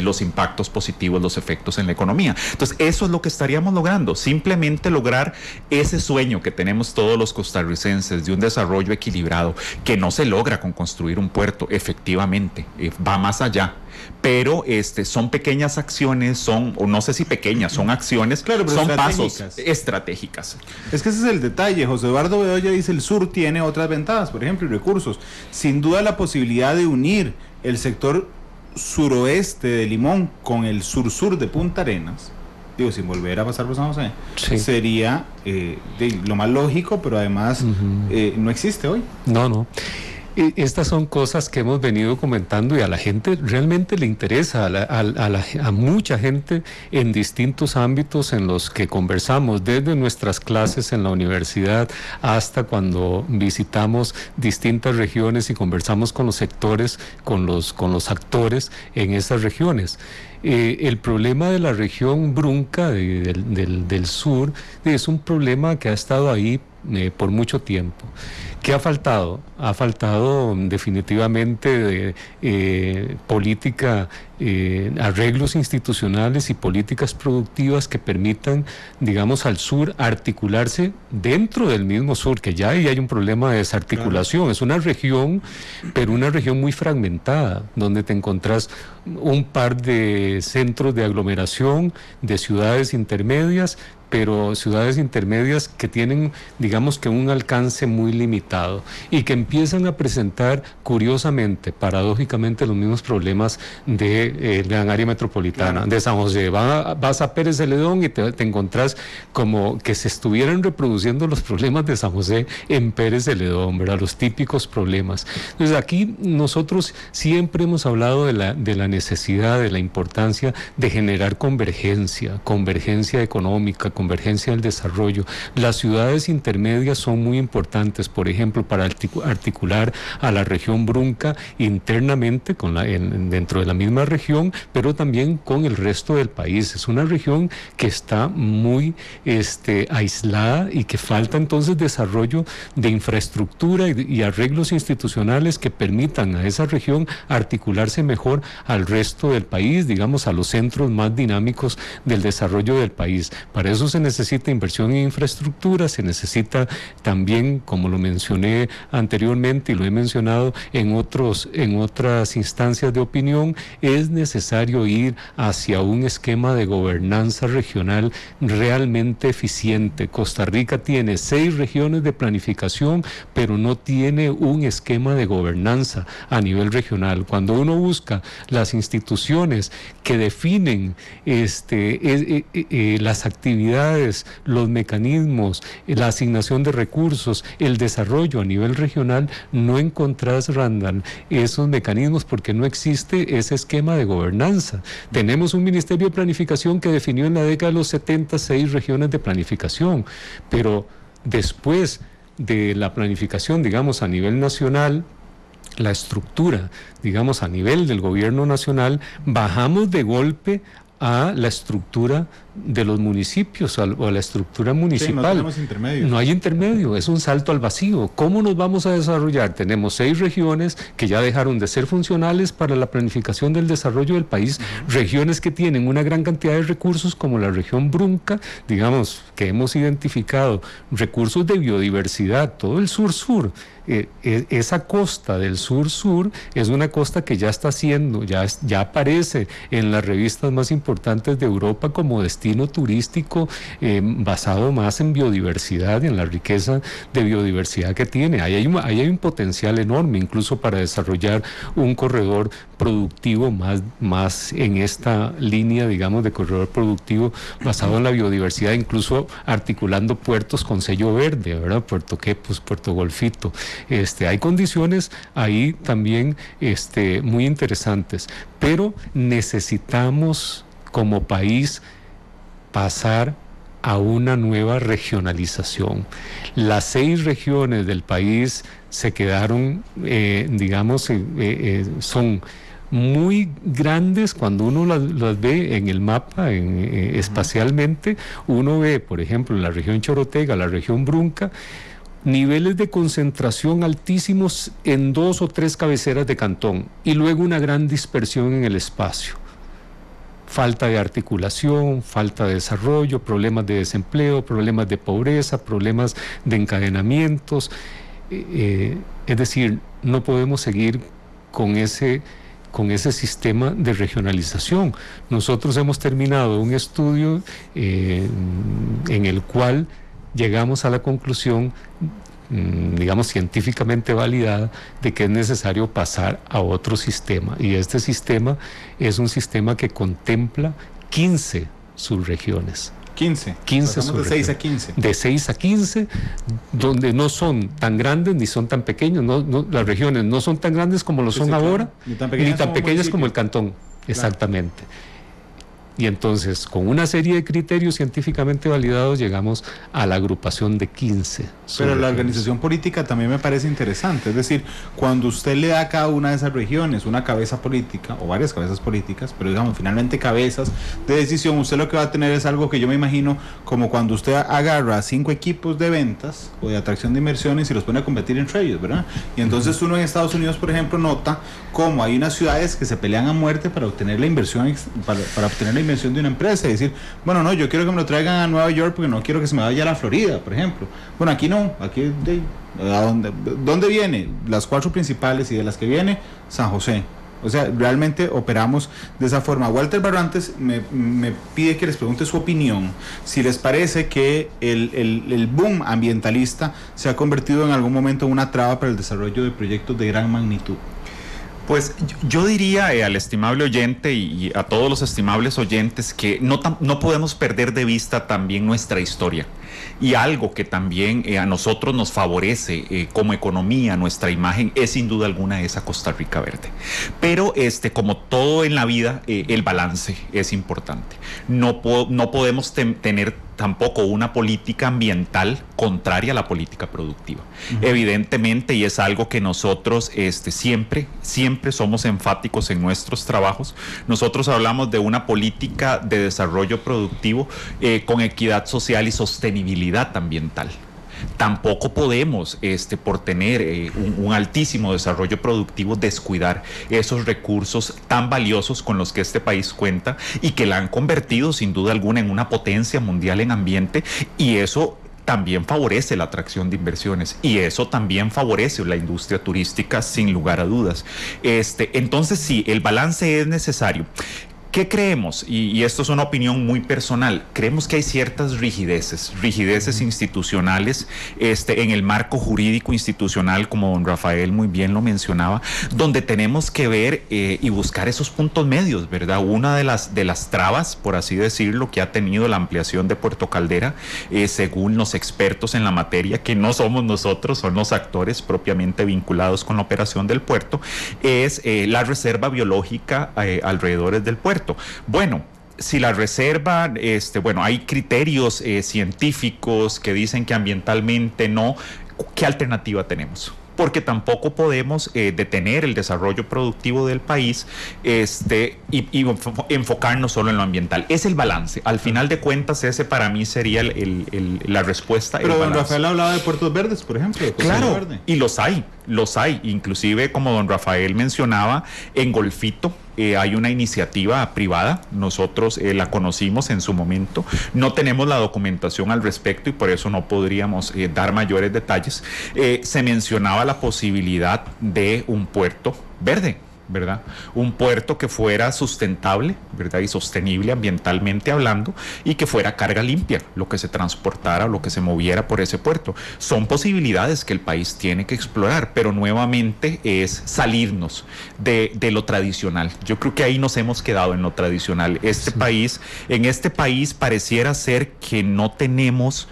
los impactos positivos, los efectos en la economía. Entonces, eso es lo que estaríamos logrando, simplemente lograr ese sueño que tenemos todos los costarricenses de un desarrollo equilibrado, que no se logra con construir un puerto, efectivamente, va más allá. Pero son pequeñas acciones, o no sé si pequeñas, son acciones, claro, son pasos estratégicas. Es que ese es el detalle. José Eduardo Bedoya dice, el sur tiene otras ventajas, por ejemplo, y recursos. Sin duda la posibilidad de unir el sector suroeste de Limón con el sur-sur de Punta Arenas, digo, sin volver a pasar por San José, sí, sería lo más lógico, pero además no existe hoy. No. Estas son cosas que hemos venido comentando y a la gente realmente le interesa, a mucha gente en distintos ámbitos en los que conversamos, desde nuestras clases en la universidad hasta cuando visitamos distintas regiones y conversamos con los sectores, con los actores en esas regiones. El problema de la región Brunca del sur es un problema que ha estado ahí por mucho tiempo. ¿Qué ha faltado? Ha faltado definitivamente política, arreglos institucionales y políticas productivas que permitan, digamos, al sur articularse dentro del mismo sur, que ya ahí hay un problema de desarticulación. Claro. Es una región, pero una región muy fragmentada, donde te encontrás un par de centros de aglomeración, de ciudades intermedias, pero ciudades intermedias que tienen, digamos que un alcance muy limitado y que empiezan a presentar, curiosamente, paradójicamente, los mismos problemas de gran área metropolitana, claro, de San José. Vas a Pérez Celedón y te encontrás como que se estuvieran reproduciendo los problemas de San José en Pérez Celedón, ¿verdad? Los típicos problemas. Entonces aquí nosotros siempre hemos hablado de la necesidad, de la importancia de generar convergencia económica, convergencia del desarrollo. Las ciudades intermedias son muy importantes, por ejemplo, para articular a la región Brunca internamente dentro de la misma región, pero también con el resto del país. Es una región que está muy aislada y que falta entonces desarrollo de infraestructura y arreglos institucionales que permitan a esa región articularse mejor al resto del país, digamos, a los centros más dinámicos del desarrollo del país. Para eso se necesita inversión en infraestructura, se necesita también, como lo mencioné anteriormente y lo he mencionado en otras instancias de opinión, es necesario ir hacia un esquema de gobernanza regional realmente eficiente. Costa Rica tiene 6 regiones de planificación, pero no tiene un esquema de gobernanza a nivel regional. Cuando uno busca las instituciones que definen las actividades, los mecanismos, la asignación de recursos, el desarrollo a nivel regional, no encontrás, Randall, esos mecanismos porque no existe ese esquema de gobernanza. Tenemos un Ministerio de Planificación que definió en la década de los 70 6 regiones de planificación, pero después de la planificación, digamos, a nivel nacional, la estructura, digamos, a nivel del gobierno nacional, bajamos de golpe a la estructura de los municipios o a la estructura municipal. Sí, no tenemos intermedio. No hay intermedio, es un salto al vacío. ¿Cómo nos vamos a desarrollar? Tenemos 6 regiones que ya dejaron de ser funcionales para la planificación del desarrollo del país, regiones que tienen una gran cantidad de recursos como la región Brunca, digamos, que hemos identificado recursos de biodiversidad, todo el sur-sur. Esa costa del sur-sur es una costa que ya está siendo, ya aparece en las revistas más importantes de Europa como destino turístico basado más en biodiversidad y en la riqueza de biodiversidad que tiene. Ahí hay un potencial enorme, incluso para desarrollar un corredor productivo más en esta línea, digamos, de corredor productivo basado en la biodiversidad, incluso articulando puertos con sello verde, ¿verdad? Puerto Quepos, Puerto Golfito. Hay condiciones ahí también muy interesantes, pero necesitamos como país pasar a una nueva regionalización. Las 6 regiones del país se quedaron, digamos, son muy grandes cuando uno las ve en el mapa espacialmente. Uno ve, por ejemplo, en la región Chorotega, la región Brunca, niveles de concentración altísimos en 2 o 3 cabeceras de cantón y luego una gran dispersión en el espacio. Falta de articulación, falta de desarrollo, problemas de desempleo, problemas de pobreza, problemas de encadenamientos. Es decir, no podemos seguir con ese sistema de regionalización. Nosotros hemos terminado un estudio en el cual llegamos a la conclusión, digamos, científicamente validada, de que es necesario pasar a otro sistema. Y este sistema es un sistema que contempla 15 subregiones. 15 subregiones. De 6 a 15. De 6 a 15, donde no son tan grandes ni son tan pequeños. Las regiones no son tan grandes como lo son ahora, ni tan pequeñas como el cantón. Exactamente. Y entonces, con una serie de criterios científicamente validados, llegamos a la agrupación de 15. Pero la organización política también me parece interesante. Es decir, cuando usted le da a cada una de esas regiones una cabeza política, o varias cabezas políticas, pero digamos, finalmente cabezas de decisión, usted lo que va a tener es algo que yo me imagino como cuando usted agarra 5 equipos de ventas o de atracción de inversiones y los pone a competir entre ellos, ¿verdad? Y entonces uno en Estados Unidos, por ejemplo, nota cómo hay unas ciudades que se pelean a muerte para obtener la inversión, para obtener la inversión de una empresa y decir, bueno, no, yo quiero que me lo traigan a Nueva York porque no quiero que se me vaya a la Florida, por ejemplo. Bueno, aquí no, aquí ¿dónde viene? Las 4 principales, y de las que viene, San José. O sea, realmente operamos de esa forma. Walter Barrantes me pide que les pregunte su opinión, si les parece que el boom ambientalista se ha convertido en algún momento en una traba para el desarrollo de proyectos de gran magnitud. Pues yo diría al estimable oyente y a todos los estimables oyentes que no podemos perder de vista también nuestra historia. Y algo que también a nosotros nos favorece como economía, nuestra imagen, es sin duda alguna esa Costa Rica verde. Pero como todo en la vida, el balance es importante. No podemos tener tampoco una política ambiental contraria a la política productiva. Evidentemente, y es algo que nosotros siempre somos enfáticos en nuestros trabajos, nosotros hablamos de una política de desarrollo productivo con equidad social y sostenibilidad ambiental. Tampoco podemos, por tener un altísimo desarrollo productivo, descuidar esos recursos tan valiosos con los que este país cuenta y que la han convertido sin duda alguna en una potencia mundial en ambiente, y eso también favorece la atracción de inversiones y eso también favorece la industria turística sin lugar a dudas. Entonces sí, el balance es necesario. ¿Qué creemos? Y esto es una opinión muy personal. Creemos que hay ciertas rigideces institucionales en el marco jurídico institucional, como don Rafael muy bien lo mencionaba, donde tenemos que ver y buscar esos puntos medios, ¿verdad? Una de las trabas, por así decirlo, que ha tenido la ampliación de Puerto Caldera, según los expertos en la materia, que no somos nosotros, son los actores propiamente vinculados con la operación del puerto, es la reserva biológica alrededor del puerto. Bueno, si la reserva, hay criterios científicos que dicen que ambientalmente no, ¿qué alternativa tenemos? Porque tampoco podemos detener el desarrollo productivo del país y enfocarnos solo en lo ambiental. Es el balance. Al final de cuentas, ese para mí sería la respuesta. Pero don Rafael hablaba de puertos verdes, por ejemplo. Claro, y los hay. Inclusive, como don Rafael mencionaba, en Golfito hay una iniciativa privada. Nosotros la conocimos en su momento. No tenemos la documentación al respecto y por eso no podríamos dar mayores detalles. Se mencionaba la posibilidad de un puerto verde, ¿verdad? Un puerto que fuera sustentable, ¿verdad? Y sostenible ambientalmente hablando, y que fuera carga limpia, lo que se transportara o lo que se moviera por ese puerto. Son posibilidades que el país tiene que explorar, pero nuevamente es salirnos de lo tradicional. Yo creo que ahí nos hemos quedado en lo tradicional. En este país pareciera ser que no tenemos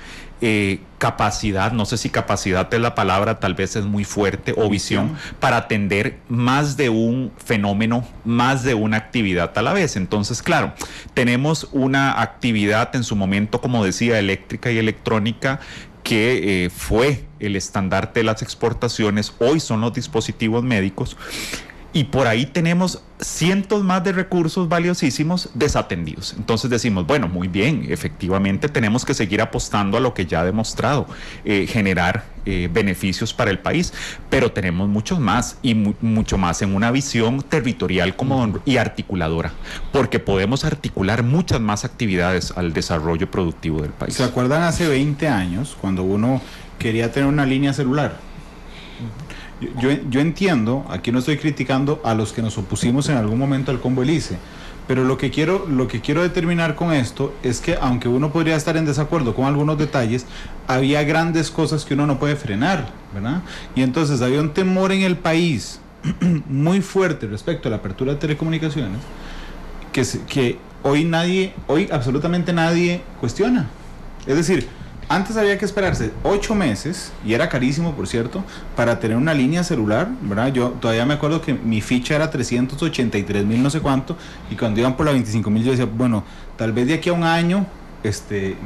capacidad, no sé si capacidad es la palabra, tal vez es muy fuerte, o visión, para atender más de un fenómeno, más de una actividad a la vez. Entonces, claro, tenemos una actividad en su momento, como decía, eléctrica y electrónica, que fue el estandarte de las exportaciones. Hoy son los dispositivos médicos. Y por ahí tenemos cientos más de recursos valiosísimos desatendidos. Entonces decimos, bueno, muy bien, efectivamente tenemos que seguir apostando a lo que ya ha demostrado generar beneficios para el país, pero tenemos muchos más y mucho más en una visión territorial y articuladora, porque podemos articular muchas más actividades al desarrollo productivo del país. ¿Se acuerdan hace 20 años cuando uno quería tener una línea celular? Yo entiendo, aquí no estoy criticando a los que nos opusimos en algún momento al combo hélice, pero lo que quiero determinar con esto es que aunque uno podría estar en desacuerdo con algunos detalles, había grandes cosas que uno no puede frenar, ¿verdad? Y entonces había un temor en el país muy fuerte respecto a la apertura de telecomunicaciones, que hoy absolutamente nadie cuestiona. Es decir, antes había que esperarse 8 meses, y era carísimo, por cierto, para tener una línea celular, ¿verdad? Yo todavía me acuerdo que mi ficha era 383,000 no sé cuánto, y cuando iban por la 25,000 yo decía, bueno, tal vez de aquí a un año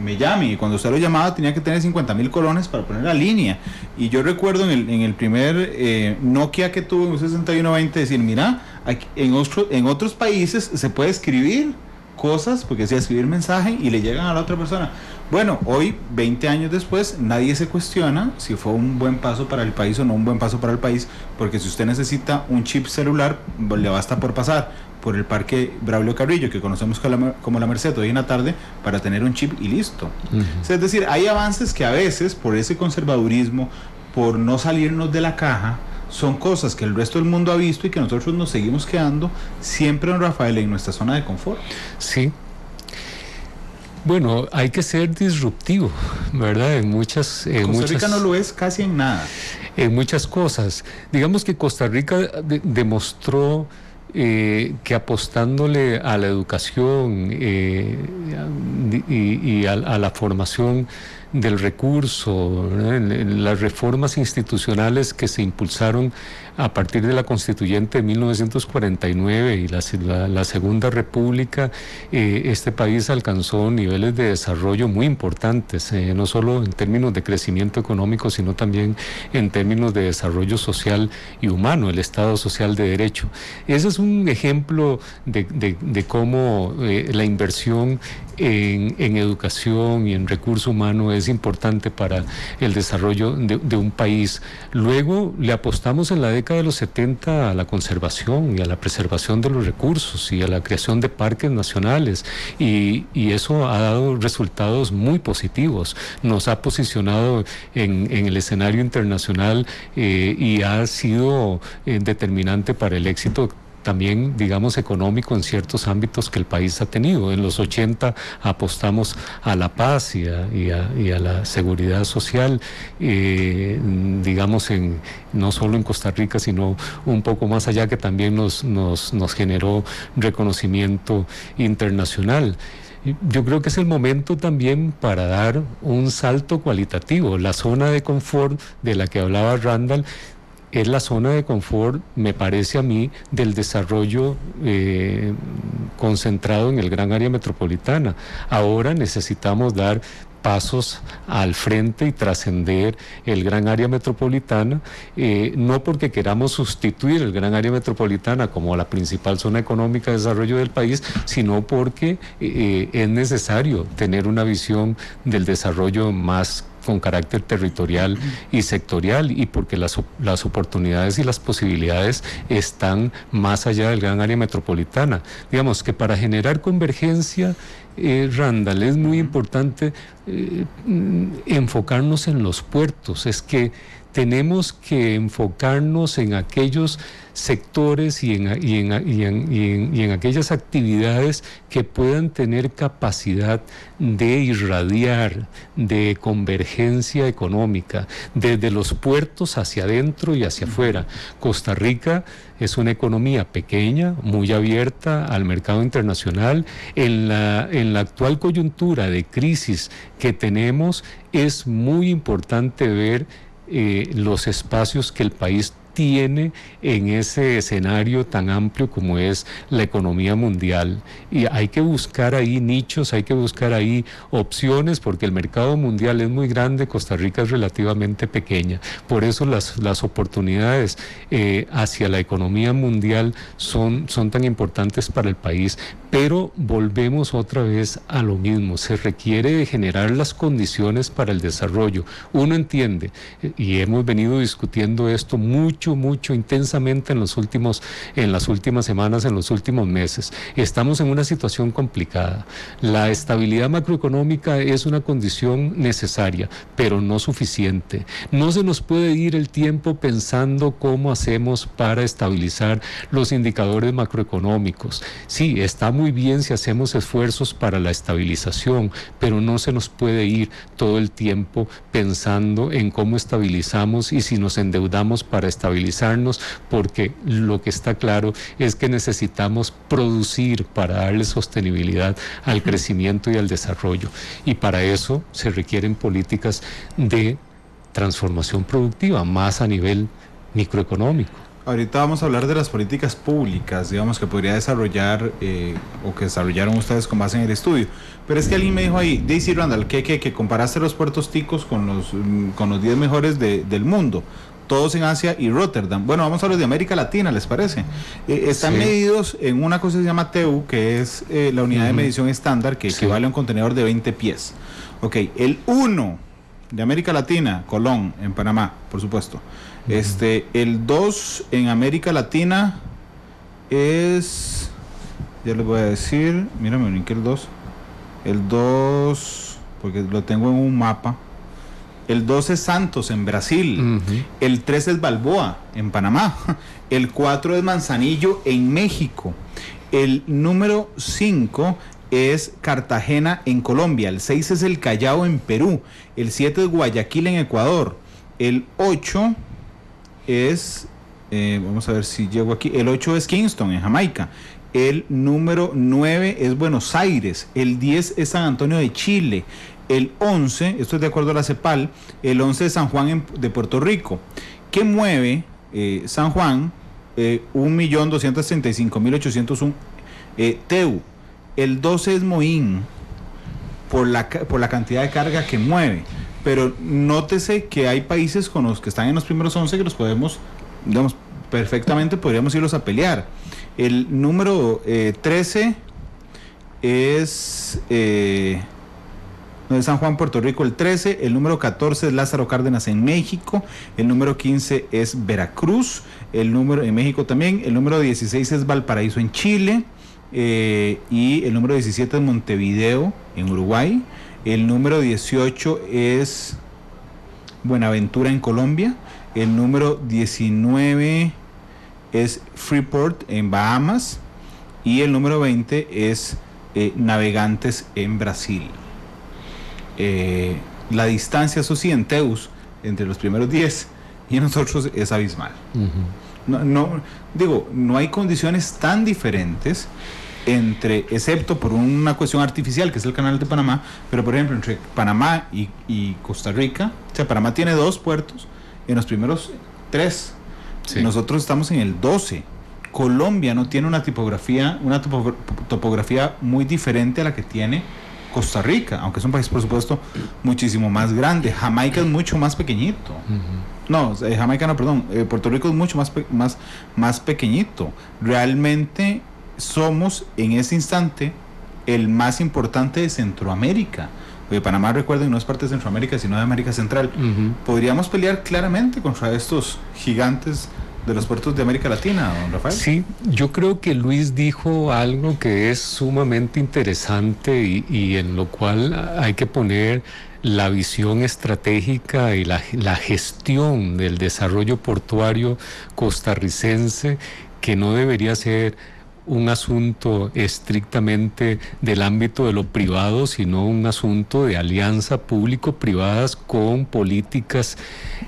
me llame, y cuando usted lo llamaba tenía que tener 50,000 colones para poner la línea. Y yo recuerdo en el primer Nokia que tuve, un 6120, decir, mira, aquí, en otros países se puede escribir cosas, porque decía escribir mensaje y le llegan a la otra persona. Bueno, hoy, 20 años después, nadie se cuestiona si fue un buen paso para el país o no un buen paso para el país, porque si usted necesita un chip celular, le basta por pasar por el parque Braulio Carrillo, que conocemos como la Merced, hoy en la tarde, para tener un chip y listo. Es decir, hay avances que a veces, por ese conservadurismo, por no salirnos de la caja, son cosas que el resto del mundo ha visto y que nosotros nos seguimos quedando siempre, don Rafael, en nuestra zona de confort. Sí. Bueno, hay que ser disruptivo, ¿verdad? Costa Rica no lo es casi en nada. En muchas cosas. Digamos que Costa Rica demostró que apostándole a la educación y a la formación del recurso, las reformas institucionales que se impulsaron a partir de la Constituyente de 1949 y la Segunda República, este país alcanzó niveles de desarrollo muy importantes, no solo en términos de crecimiento económico, sino también en términos de desarrollo social y humano, el Estado Social de Derecho. Ese es un ejemplo de cómo la inversión en educación y en recurso humano es importante para el desarrollo de un país. Luego le apostamos en la década de los 70 a la conservación y a la preservación de los recursos y a la creación de parques nacionales, y eso ha dado resultados muy positivos. Nos ha posicionado en el escenario internacional y ha sido determinante para el éxito también, digamos, económico en ciertos ámbitos que el país ha tenido. En los 80 apostamos a la paz y a la seguridad social, digamos, no solo en Costa Rica, sino un poco más allá, que también nos generó reconocimiento internacional. Yo creo que es el momento también para dar un salto cualitativo. La zona de confort de la que hablaba Randall es la zona de confort, me parece a mí, del desarrollo concentrado en el gran área metropolitana. Ahora necesitamos dar pasos al frente y trascender el gran área metropolitana, no porque queramos sustituir el gran área metropolitana como la principal zona económica de desarrollo del país, sino porque es necesario tener una visión del desarrollo más con carácter territorial y sectorial, y porque las oportunidades y las posibilidades están más allá del gran área metropolitana. Digamos que para generar convergencia, Randall, es muy importante enfocarnos en los puertos. Es que tenemos que enfocarnos en aquellos sectores y en aquellas actividades que puedan tener capacidad de irradiar, de convergencia económica, desde los puertos hacia adentro y hacia afuera. Costa Rica es una economía pequeña, muy abierta al mercado internacional. En la actual coyuntura de crisis que tenemos, es muy importante ver los espacios que el país tiene en ese escenario tan amplio como es la economía mundial, y hay que buscar ahí nichos, hay que buscar ahí opciones, porque el mercado mundial es muy grande, Costa Rica es relativamente pequeña. Por eso las oportunidades hacia la economía mundial son tan importantes para el país. Pero volvemos otra vez a lo mismo, se requiere de generar las condiciones para el desarrollo. Uno entiende, y hemos venido discutiendo esto mucho intensamente en las últimas semanas, en los últimos meses. Estamos en una situación complicada. La estabilidad macroeconómica es una condición necesaria, pero no suficiente. No se nos puede ir el tiempo pensando cómo hacemos para estabilizar los indicadores macroeconómicos. Sí, está muy muy bien si hacemos esfuerzos para la estabilización, pero no se nos puede ir todo el tiempo pensando en cómo estabilizamos y si nos endeudamos para estabilizarnos, porque lo que está claro es que necesitamos producir para darle sostenibilidad al crecimiento y al desarrollo. Y para eso se requieren políticas de transformación productiva, más a nivel microeconómico. Ahorita vamos a hablar de las políticas públicas, digamos, que podría desarrollar o que desarrollaron ustedes con base en el estudio. Pero es que alguien me dijo ahí, Daisy Randall, que comparaste los puertos ticos con los 10 mejores del mundo, todos en Asia y Rotterdam. Bueno, vamos a los de América Latina, ¿les parece? Están Sí. medidos en una cosa que se llama TEU, que es la unidad de medición estándar, que equivale a un contenedor de 20 pies. Ok, el 1 de América Latina, Colón, en Panamá, por supuesto. El 2 en América Latina es, ya les voy a decir, mira, me brinqué el 2. El 2, porque lo tengo en un mapa. El 2 es Santos en Brasil. El 3 es Balboa en Panamá. El 4 es Manzanillo en México. El número 5 es Cartagena en Colombia. El 6 es el Callao en Perú. El 7 es Guayaquil en Ecuador. El 8 es, vamos a ver si llego aquí. El 8 es Kingston en Jamaica. El número 9 es Buenos Aires. El 10 es San Antonio de Chile. El 11, esto es de acuerdo a la CEPAL, el 11 es San Juan de Puerto Rico. ¿Qué mueve San Juan? 1.235.801 TEU. El 12 es Moín por la cantidad de carga que mueve. Pero nótese que hay países con los que están en los primeros 11 que los podemos, digamos, perfectamente podríamos irlos a pelear. El número 13 es San Juan, Puerto Rico, el 13. El número 14 es Lázaro Cárdenas en México. El número 15 es Veracruz. El número en México también. El número 16 es Valparaíso en Chile. Y el número 17 es Montevideo en Uruguay. El número 18 es Buenaventura en Colombia. El número 19 es Freeport en Bahamas. Y el número 20 es Navegantes en Brasil. La distancia, eso sí, en TEUs, entre los primeros 10 y nosotros es abismal. No hay condiciones tan diferentes excepto por una cuestión artificial que es el canal de Panamá, pero por ejemplo entre Panamá y Costa Rica, o sea, Panamá tiene 2 puertos en los primeros 3, sí. Nosotros estamos en el 12. Colombia no tiene una topografía muy diferente a la que tiene Costa Rica, aunque es un país por supuesto muchísimo más grande. Jamaica es mucho más pequeñito. Jamaica no, perdón, Puerto Rico es mucho más pequeñito. Realmente somos en ese instante el más importante de Centroamérica. Porque Panamá, recuerden, no es parte de Centroamérica, sino de América Central. Podríamos pelear claramente contra estos gigantes de los puertos de América Latina, don Rafael. Sí, yo creo que Luis dijo algo que es sumamente interesante y en lo cual hay que poner la visión estratégica y la gestión del desarrollo portuario costarricense, que no debería ser un asunto estrictamente del ámbito de lo privado, sino un asunto de alianza público-privadas con políticas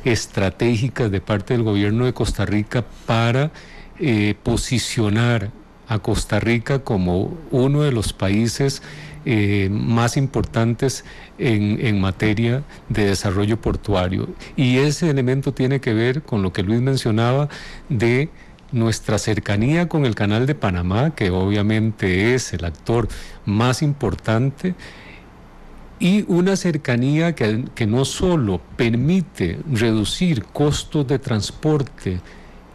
estratégicas de parte del gobierno de Costa Rica para posicionar a Costa Rica como uno de los países más importantes en materia de desarrollo portuario. Y ese elemento tiene que ver con lo que Luis mencionaba de nuestra cercanía con el Canal de Panamá, que obviamente es el actor más importante, y una cercanía que no solo permite reducir costos de transporte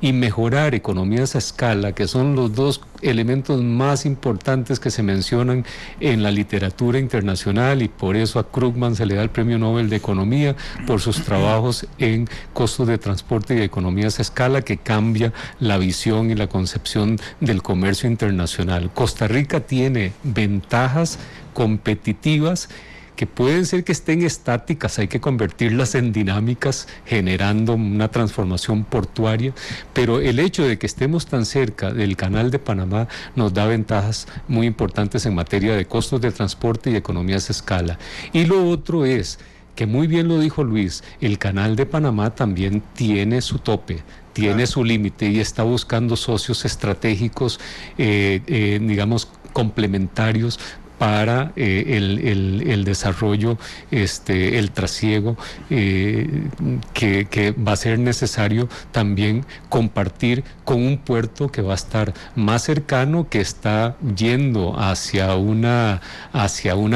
y mejorar economías a escala, que son los 2 elementos más importantes que se mencionan en la literatura internacional, y por eso a Krugman se le da el Premio Nobel de Economía por sus trabajos en costos de transporte y economías a escala, que cambia la visión y la concepción del comercio internacional. Costa Rica tiene ventajas competitivas que pueden ser que estén estáticas, hay que convertirlas en dinámicas, generando una transformación portuaria, pero el hecho de que estemos tan cerca del Canal de Panamá nos da ventajas muy importantes en materia de costos de transporte y economías de escala. Y lo otro es que, muy bien lo dijo Luis, el Canal de Panamá también tiene su tope, tiene su límite, y está buscando socios estratégicos, digamos, complementarios para el desarrollo, el trasiego, que va a ser necesario también compartir con un puerto que va a estar más cercano, que está yendo hacia una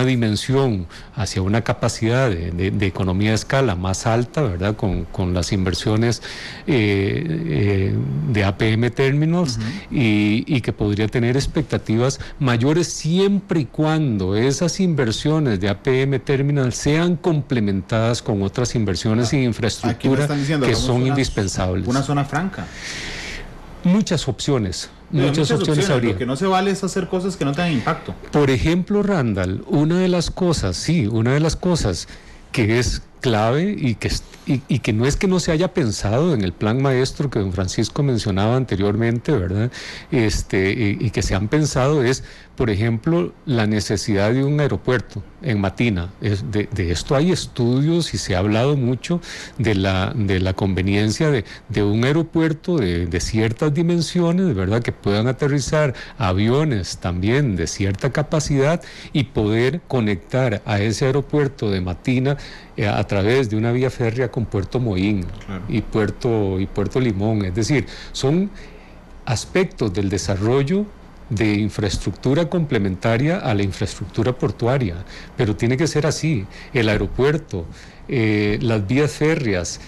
dimensión, hacia una capacidad de economía de escala más alta, ¿verdad? Con las inversiones de APM Terminals, y que podría tener expectativas mayores siempre y cuando esas inversiones de APM Terminal sean complementadas con otras inversiones en infraestructura que son indispensables. Una zona franca. Muchas opciones. Muchas opciones habría. Lo que no se vale es hacer cosas que no tengan impacto. Por ejemplo, Randall, una de las cosas que es clave y que no es que no se haya pensado en el plan maestro que don Francisco mencionaba anteriormente, ¿verdad? Y que se han pensado es, por ejemplo, la necesidad de un aeropuerto en Matina. De esto hay estudios y se ha hablado mucho de la conveniencia de un aeropuerto de ciertas dimensiones, ¿verdad? Que puedan aterrizar aviones también de cierta capacidad y poder conectar a ese aeropuerto de Matina a través de una vía férrea con Puerto Moín, claro, y Puerto Limón. Es decir, son aspectos del desarrollo de infraestructura complementaria a la infraestructura portuaria, pero tiene que ser así. El aeropuerto, las vías férreas,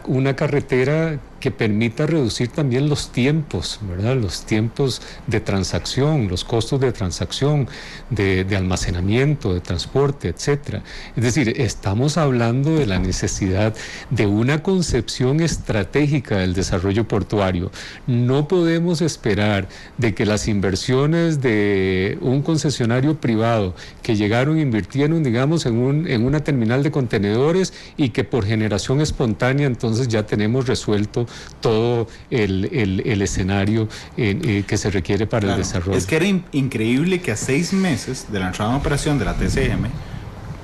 una carretera que permita reducir también los tiempos, ¿verdad? Los tiempos de transacción, los costos de transacción, de almacenamiento, de transporte, etcétera. Es decir, estamos hablando de la necesidad de una concepción estratégica del desarrollo portuario. No podemos esperar de que las inversiones de un concesionario privado que llegaron e invirtieron, digamos, en una terminal de contenedores, y que por generación espontánea entonces ya tenemos resuelto todo el escenario que se requiere para, claro, el desarrollo. Es que era increíble que a 6 meses de la entrada en operación de la TCM,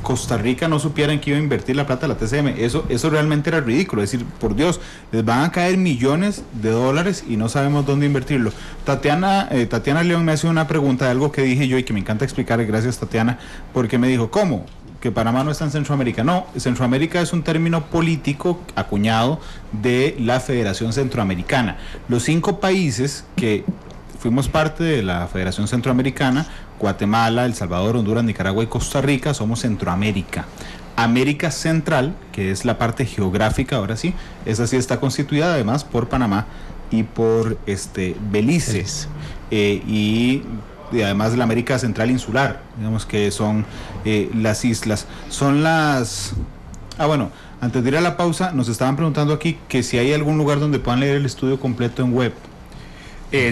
Costa Rica no supiera en qué iba a invertir la plata de la TCM. Eso realmente era ridículo. Es decir, por Dios, les van a caer millones de dólares y no sabemos dónde invertirlo. Tatiana León me hace una pregunta de algo que dije yo y que me encanta explicar. Gracias, Tatiana, porque me dijo, ¿cómo? Que Panamá no está en Centroamérica. No, Centroamérica es un término político acuñado de la Federación Centroamericana. Los 5 países que fuimos parte de la Federación Centroamericana, Guatemala, El Salvador, Honduras, Nicaragua y Costa Rica, somos Centroamérica. América Central, que es la parte geográfica, ahora sí, esa sí está constituida además por Panamá y por Belice. Y además de la América Central Insular, digamos que son las islas, son las... bueno, antes de ir a la pausa, nos estaban preguntando aquí que si hay algún lugar donde puedan leer el estudio completo en web.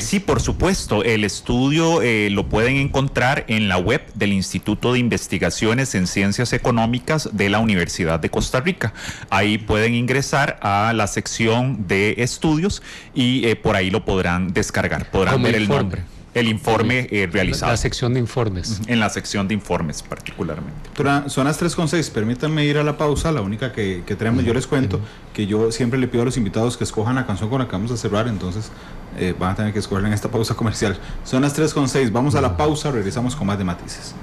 Sí, por supuesto. El estudio lo pueden encontrar en la web del Instituto de Investigaciones en Ciencias Económicas de la Universidad de Costa Rica. Ahí pueden ingresar a la sección de estudios y por ahí lo podrán descargar, podrán ver el nombre. El informe realizado. La sección de informes. En la sección de informes particularmente. Son las 3:06, permítanme ir a la pausa, la única que tenemos. Yo les cuento que yo siempre le pido a los invitados que escojan la canción con la que vamos a cerrar, entonces van a tener que escoger en esta pausa comercial. Son las 3:06, vamos a la pausa, regresamos con más de Matices.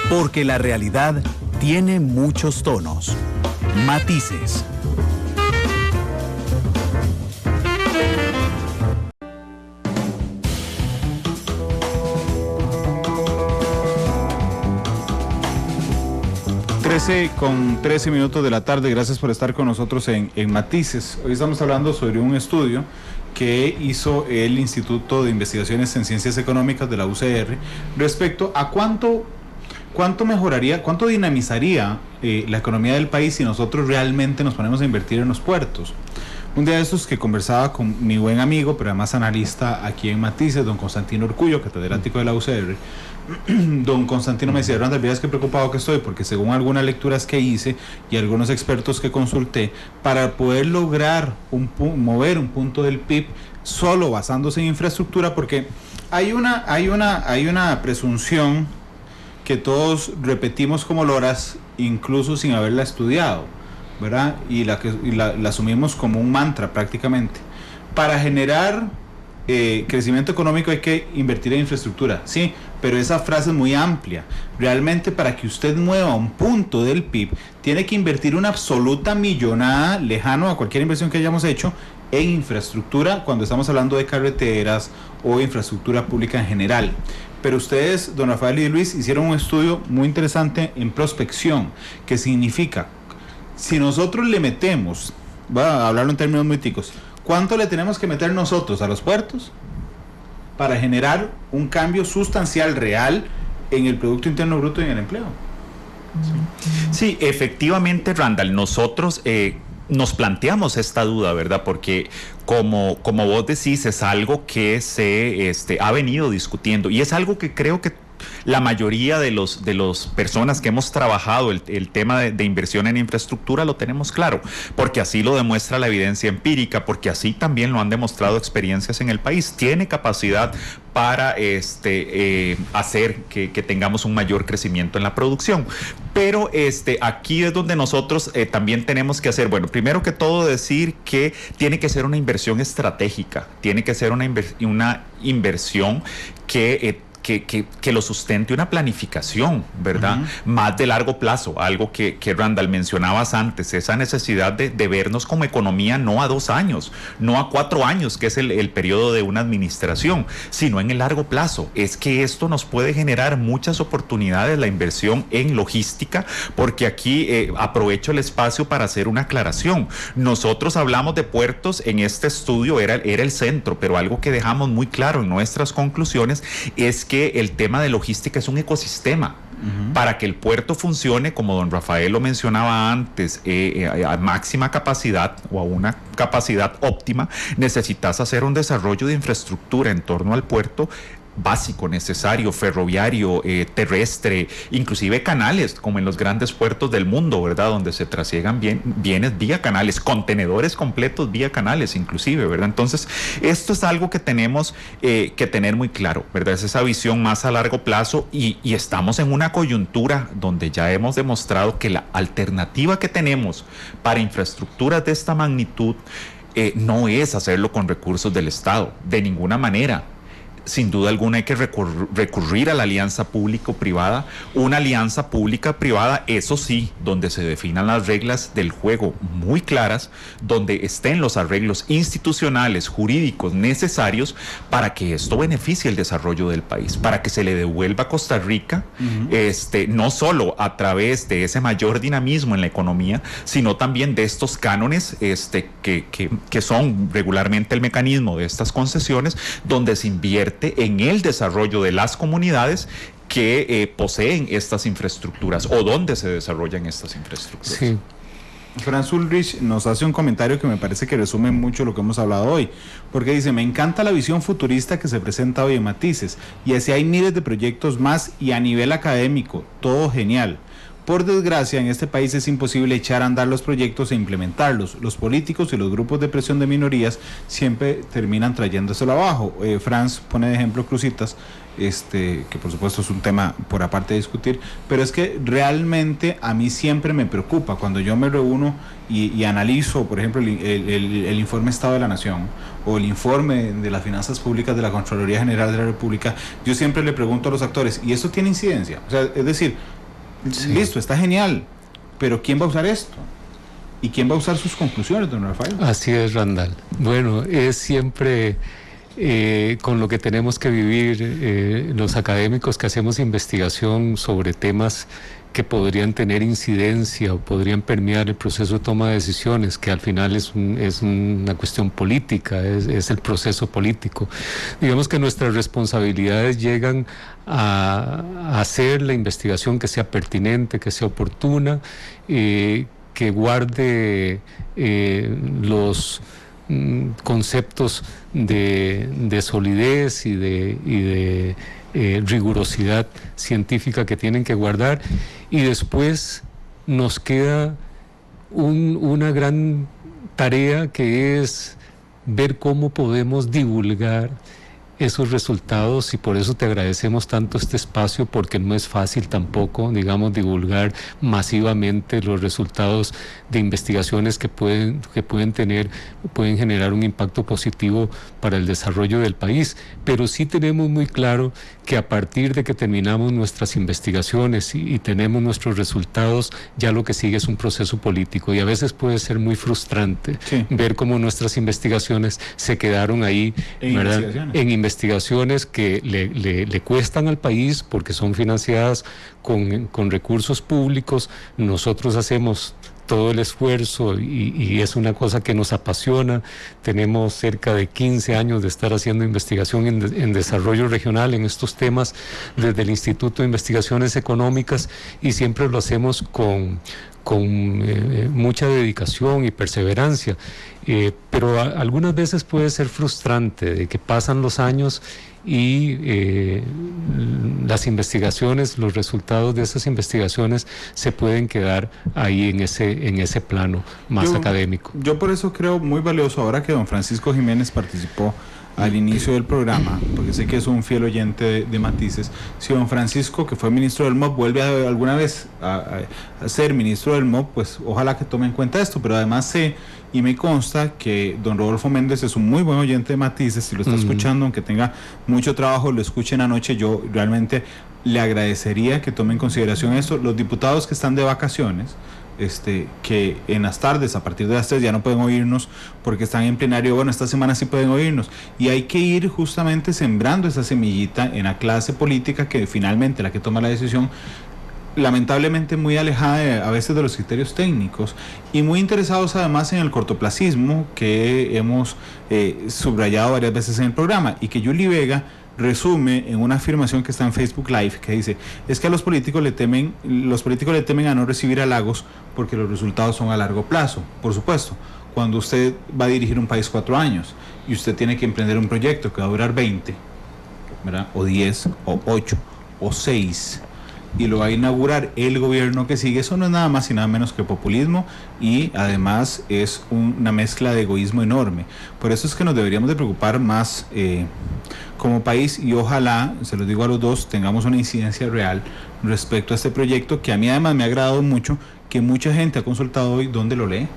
Porque la realidad tiene muchos tonos, matices. Con 13 minutos de la tarde, gracias por estar con nosotros en Matices. Hoy estamos hablando sobre un estudio que hizo el Instituto de Investigaciones en Ciencias Económicas de la UCR respecto a cuánto mejoraría, cuánto dinamizaría la economía del país si nosotros realmente nos ponemos a invertir en los puertos. Un día de estos que conversaba con mi buen amigo, pero además analista aquí en Matices, don Constantino Urcullo, catedrático de la UCR, don Constantino me decía, Randall, ¿veas qué preocupado que estoy? Porque según algunas lecturas que hice y algunos expertos que consulté, para poder lograr mover un punto del PIB solo basándose en infraestructura, porque hay una presunción que todos repetimos como loras, incluso sin haberla estudiado, ¿verdad? Y la asumimos como un mantra prácticamente. Para generar crecimiento económico hay que invertir en infraestructura, sí, pero esa frase es muy amplia. Realmente, para que usted mueva un punto del PIB, tiene que invertir una absoluta millonada, lejano a cualquier inversión que hayamos hecho, en infraestructura, cuando estamos hablando de carreteras o infraestructura pública en general. Pero ustedes, don Rafael y Luis, hicieron un estudio muy interesante en prospección, que significa, si nosotros le metemos, voy a hablarlo en términos muy ticos, ¿cuánto le tenemos que meter nosotros a los puertos para generar un cambio sustancial real en el Producto Interno Bruto y en el empleo? Sí, efectivamente, Randall, nosotros nos planteamos esta duda, ¿verdad? Porque como vos decís, es algo que se ha venido discutiendo y es algo que creo que la mayoría de los personas que hemos trabajado el tema de inversión en infraestructura lo tenemos claro, porque así lo demuestra la evidencia empírica, porque así también lo han demostrado experiencias en el país. Tiene capacidad para hacer que tengamos un mayor crecimiento en la producción. Pero aquí es donde nosotros también tenemos que hacer, bueno, primero que todo decir que tiene que ser una inversión estratégica, tiene que ser una inversión que lo sustente una planificación, ¿verdad? Más de largo plazo, algo que Randall mencionabas antes, esa necesidad de vernos como economía no a 2 años, no a 4 años, que es el periodo de una administración, sino en el largo plazo. Es que esto nos puede generar muchas oportunidades, la inversión en logística, porque aquí aprovecho el espacio para hacer una aclaración. Nosotros hablamos de puertos, en este estudio era el centro, pero algo que dejamos muy claro en nuestras conclusiones es que el tema de logística es un ecosistema. Para que el puerto funcione, como don Rafael lo mencionaba antes, a máxima capacidad o a una capacidad óptima, necesitas hacer un desarrollo de infraestructura en torno al puerto básico, necesario, ferroviario, terrestre, inclusive canales, como en los grandes puertos del mundo, ¿verdad? Donde se trasiegan bienes vía canales, contenedores completos vía canales, inclusive, ¿verdad? Entonces, esto es algo que tenemos que tener muy claro, ¿verdad? Es esa visión más a largo plazo y estamos en una coyuntura donde ya hemos demostrado que la alternativa que tenemos para infraestructuras de esta magnitud no es hacerlo con recursos del Estado, de ninguna manera. Sin duda alguna hay que recurrir a la alianza público-privada, una alianza pública-privada, eso sí, donde se definan las reglas del juego muy claras, donde estén los arreglos institucionales, jurídicos necesarios para que esto beneficie el desarrollo del país, para que se le devuelva a Costa Rica, no solo a través de ese mayor dinamismo en la economía, sino también de estos cánones que son regularmente el mecanismo de estas concesiones, donde se invierte en el desarrollo de las comunidades que poseen estas infraestructuras o donde se desarrollan estas infraestructuras. Sí. Franz Ulrich nos hace un comentario que me parece que resume mucho lo que hemos hablado hoy, porque dice: me encanta la visión futurista que se presenta hoy en Matices, y así hay miles de proyectos más y a nivel académico, todo genial. Por desgracia, en este país es imposible echar a andar los proyectos e implementarlos. Los políticos y los grupos de presión de minorías siempre terminan trayéndoselo abajo. Franz pone de ejemplo Cruzitas, que por supuesto es un tema por aparte de discutir, pero es que realmente a mí siempre me preocupa cuando yo me reúno y analizo, por ejemplo, el informe Estado de la Nación o el informe de las finanzas públicas de la Contraloría General de la República. Yo siempre le pregunto a los actores, ¿y esto tiene incidencia? O sea, es decir, sí, listo, está genial, pero ¿quién va a usar esto? ¿Y quién va a usar sus conclusiones, don Rafael? Así es, Randall. Bueno, es siempre con lo que tenemos que vivir los académicos que hacemos investigación sobre temas que podrían tener incidencia o podrían permear el proceso de toma de decisiones, que al final es una cuestión política, es el proceso político. Digamos que nuestras responsabilidades llegan a hacer la investigación que sea pertinente, que sea oportuna, que guarde conceptos de solidez y de rigurosidad científica que tienen que guardar, y después nos queda una gran tarea, que es ver cómo podemos divulgar esos resultados, y por eso te agradecemos tanto este espacio, porque no es fácil tampoco, digamos, divulgar masivamente los resultados de investigaciones que pueden generar un impacto positivo para el desarrollo del país, pero sí tenemos muy claro que a partir de que terminamos nuestras investigaciones y tenemos nuestros resultados, ya lo que sigue es un proceso político, y a veces puede ser muy frustrante ver cómo nuestras investigaciones se quedaron ahí, ¿verdad?, en investigaciones que le cuestan al país porque son financiadas con recursos públicos. Nosotros hacemos todo el esfuerzo y es una cosa que nos apasiona. Tenemos cerca de 15 años de estar haciendo investigación en desarrollo regional en estos temas desde el Instituto de Investigaciones Económicas, y siempre lo hacemos con mucha dedicación y perseverancia, pero algunas veces puede ser frustrante de que pasan los años y las investigaciones, los resultados de esas investigaciones se pueden quedar ahí en ese plano más académico. Yo por eso creo muy valioso, ahora que don Francisco Jiménez participó al inicio del programa, porque sé que es un fiel oyente de Matices, si don Francisco, que fue ministro del MOP, vuelve alguna vez a ser ministro del MOP, pues ojalá que tome en cuenta esto, pero además sé y me consta que don Rodolfo Méndez es un muy buen oyente de Matices. Si lo está escuchando, aunque tenga mucho trabajo, lo escuchen anoche, yo realmente le agradecería que tome en consideración esto. Los diputados que están de vacaciones, que en las tardes, a partir de las 3, ya no pueden oírnos porque están en plenario, bueno, esta semana sí pueden oírnos, y hay que ir justamente sembrando esa semillita en la clase política, que finalmente la que toma la decisión, lamentablemente muy alejada a veces de los criterios técnicos, y muy interesados además en el cortoplacismo que hemos subrayado varias veces en el programa, y que Yuli Vega resume en una afirmación que está en Facebook Live, que dice: es que a los políticos le temen a no recibir halagos porque los resultados son a largo plazo. Por supuesto, cuando usted va a dirigir un país 4 años y usted tiene que emprender un proyecto que va a durar 20, ¿verdad?, o 10, o 8, o 6, y lo va a inaugurar el gobierno que sigue, eso no es nada más y nada menos que populismo, y además es una mezcla de egoísmo enorme. Por eso es que nos deberíamos de preocupar más como país, y ojalá, se los digo a los dos, tengamos una incidencia real respecto a este proyecto, que a mí además me ha agradado mucho, que mucha gente ha consultado hoy dónde lo lee.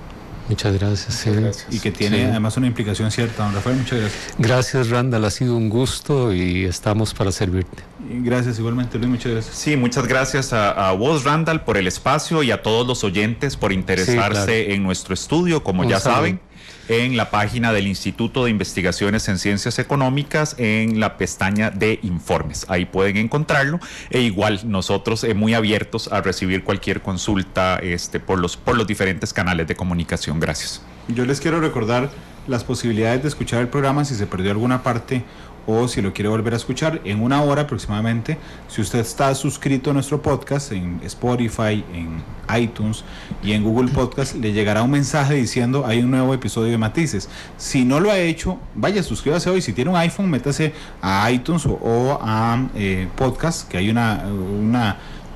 Muchas gracias. Sí. Gracias. Y que tiene además una implicación cierta. Don Rafael, muchas gracias. Gracias, Randall, ha sido un gusto y estamos para servirte. Gracias, igualmente, Luis, muchas gracias. Sí, muchas gracias a vos, Randall, por el espacio, y a todos los oyentes por interesarse en nuestro estudio. Como ya saben, en la página del Instituto de Investigaciones en Ciencias Económicas, en la pestaña de informes, ahí pueden encontrarlo, e igual nosotros muy abiertos a recibir cualquier consulta por los diferentes canales de comunicación. Gracias. Yo les quiero recordar las posibilidades de escuchar el programa si se perdió alguna parte o si lo quiere volver a escuchar en 1 hora aproximadamente. Si usted está suscrito a nuestro podcast en Spotify, en iTunes y en Google Podcast, le llegará un mensaje diciendo: hay un nuevo episodio de Matices. Si no lo ha hecho, vaya, suscríbase hoy. Si tiene un iPhone, métase a iTunes o a Podcast, que hay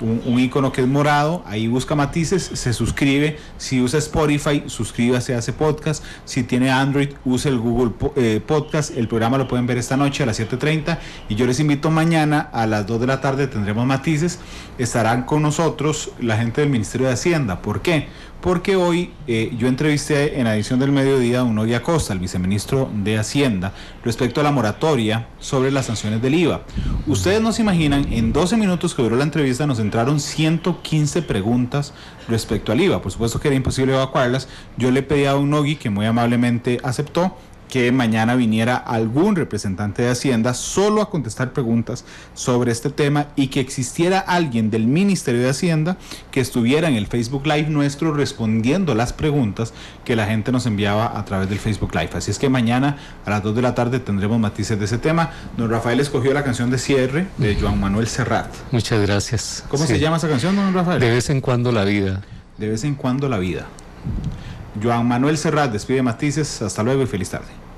un icono que es morado, ahí busca Matices, se suscribe. Si usa Spotify, suscríbase a ese podcast. Si tiene Android, use el Google Podcast. El programa lo pueden ver esta noche a las 7:30, y yo les invito mañana a las 2 de la tarde, tendremos Matices. Estarán con nosotros la gente del Ministerio de Hacienda. ¿Por qué? Porque hoy yo entrevisté en la edición del mediodía a don Nogui Acosta, el viceministro de Hacienda, respecto a la moratoria sobre las sanciones del IVA. Ustedes no se imaginan, en 12 minutos que duró la entrevista nos entraron 115 preguntas respecto al IVA. Por supuesto que era imposible evacuarlas. Yo le pedí a don Nogui, que muy amablemente aceptó, que mañana viniera algún representante de Hacienda solo a contestar preguntas sobre este tema, y que existiera alguien del Ministerio de Hacienda que estuviera en el Facebook Live nuestro respondiendo las preguntas que la gente nos enviaba a través del Facebook Live. Así es que mañana a las 2 de la tarde tendremos Matices de ese tema. Don Rafael escogió la canción de cierre de Joan Manuel Serrat. Muchas gracias. ¿Cómo se llama esa canción, don Rafael? De vez en cuando la vida. De vez en cuando la vida. Joan Manuel Serrat despide Matices. Hasta luego y feliz tarde.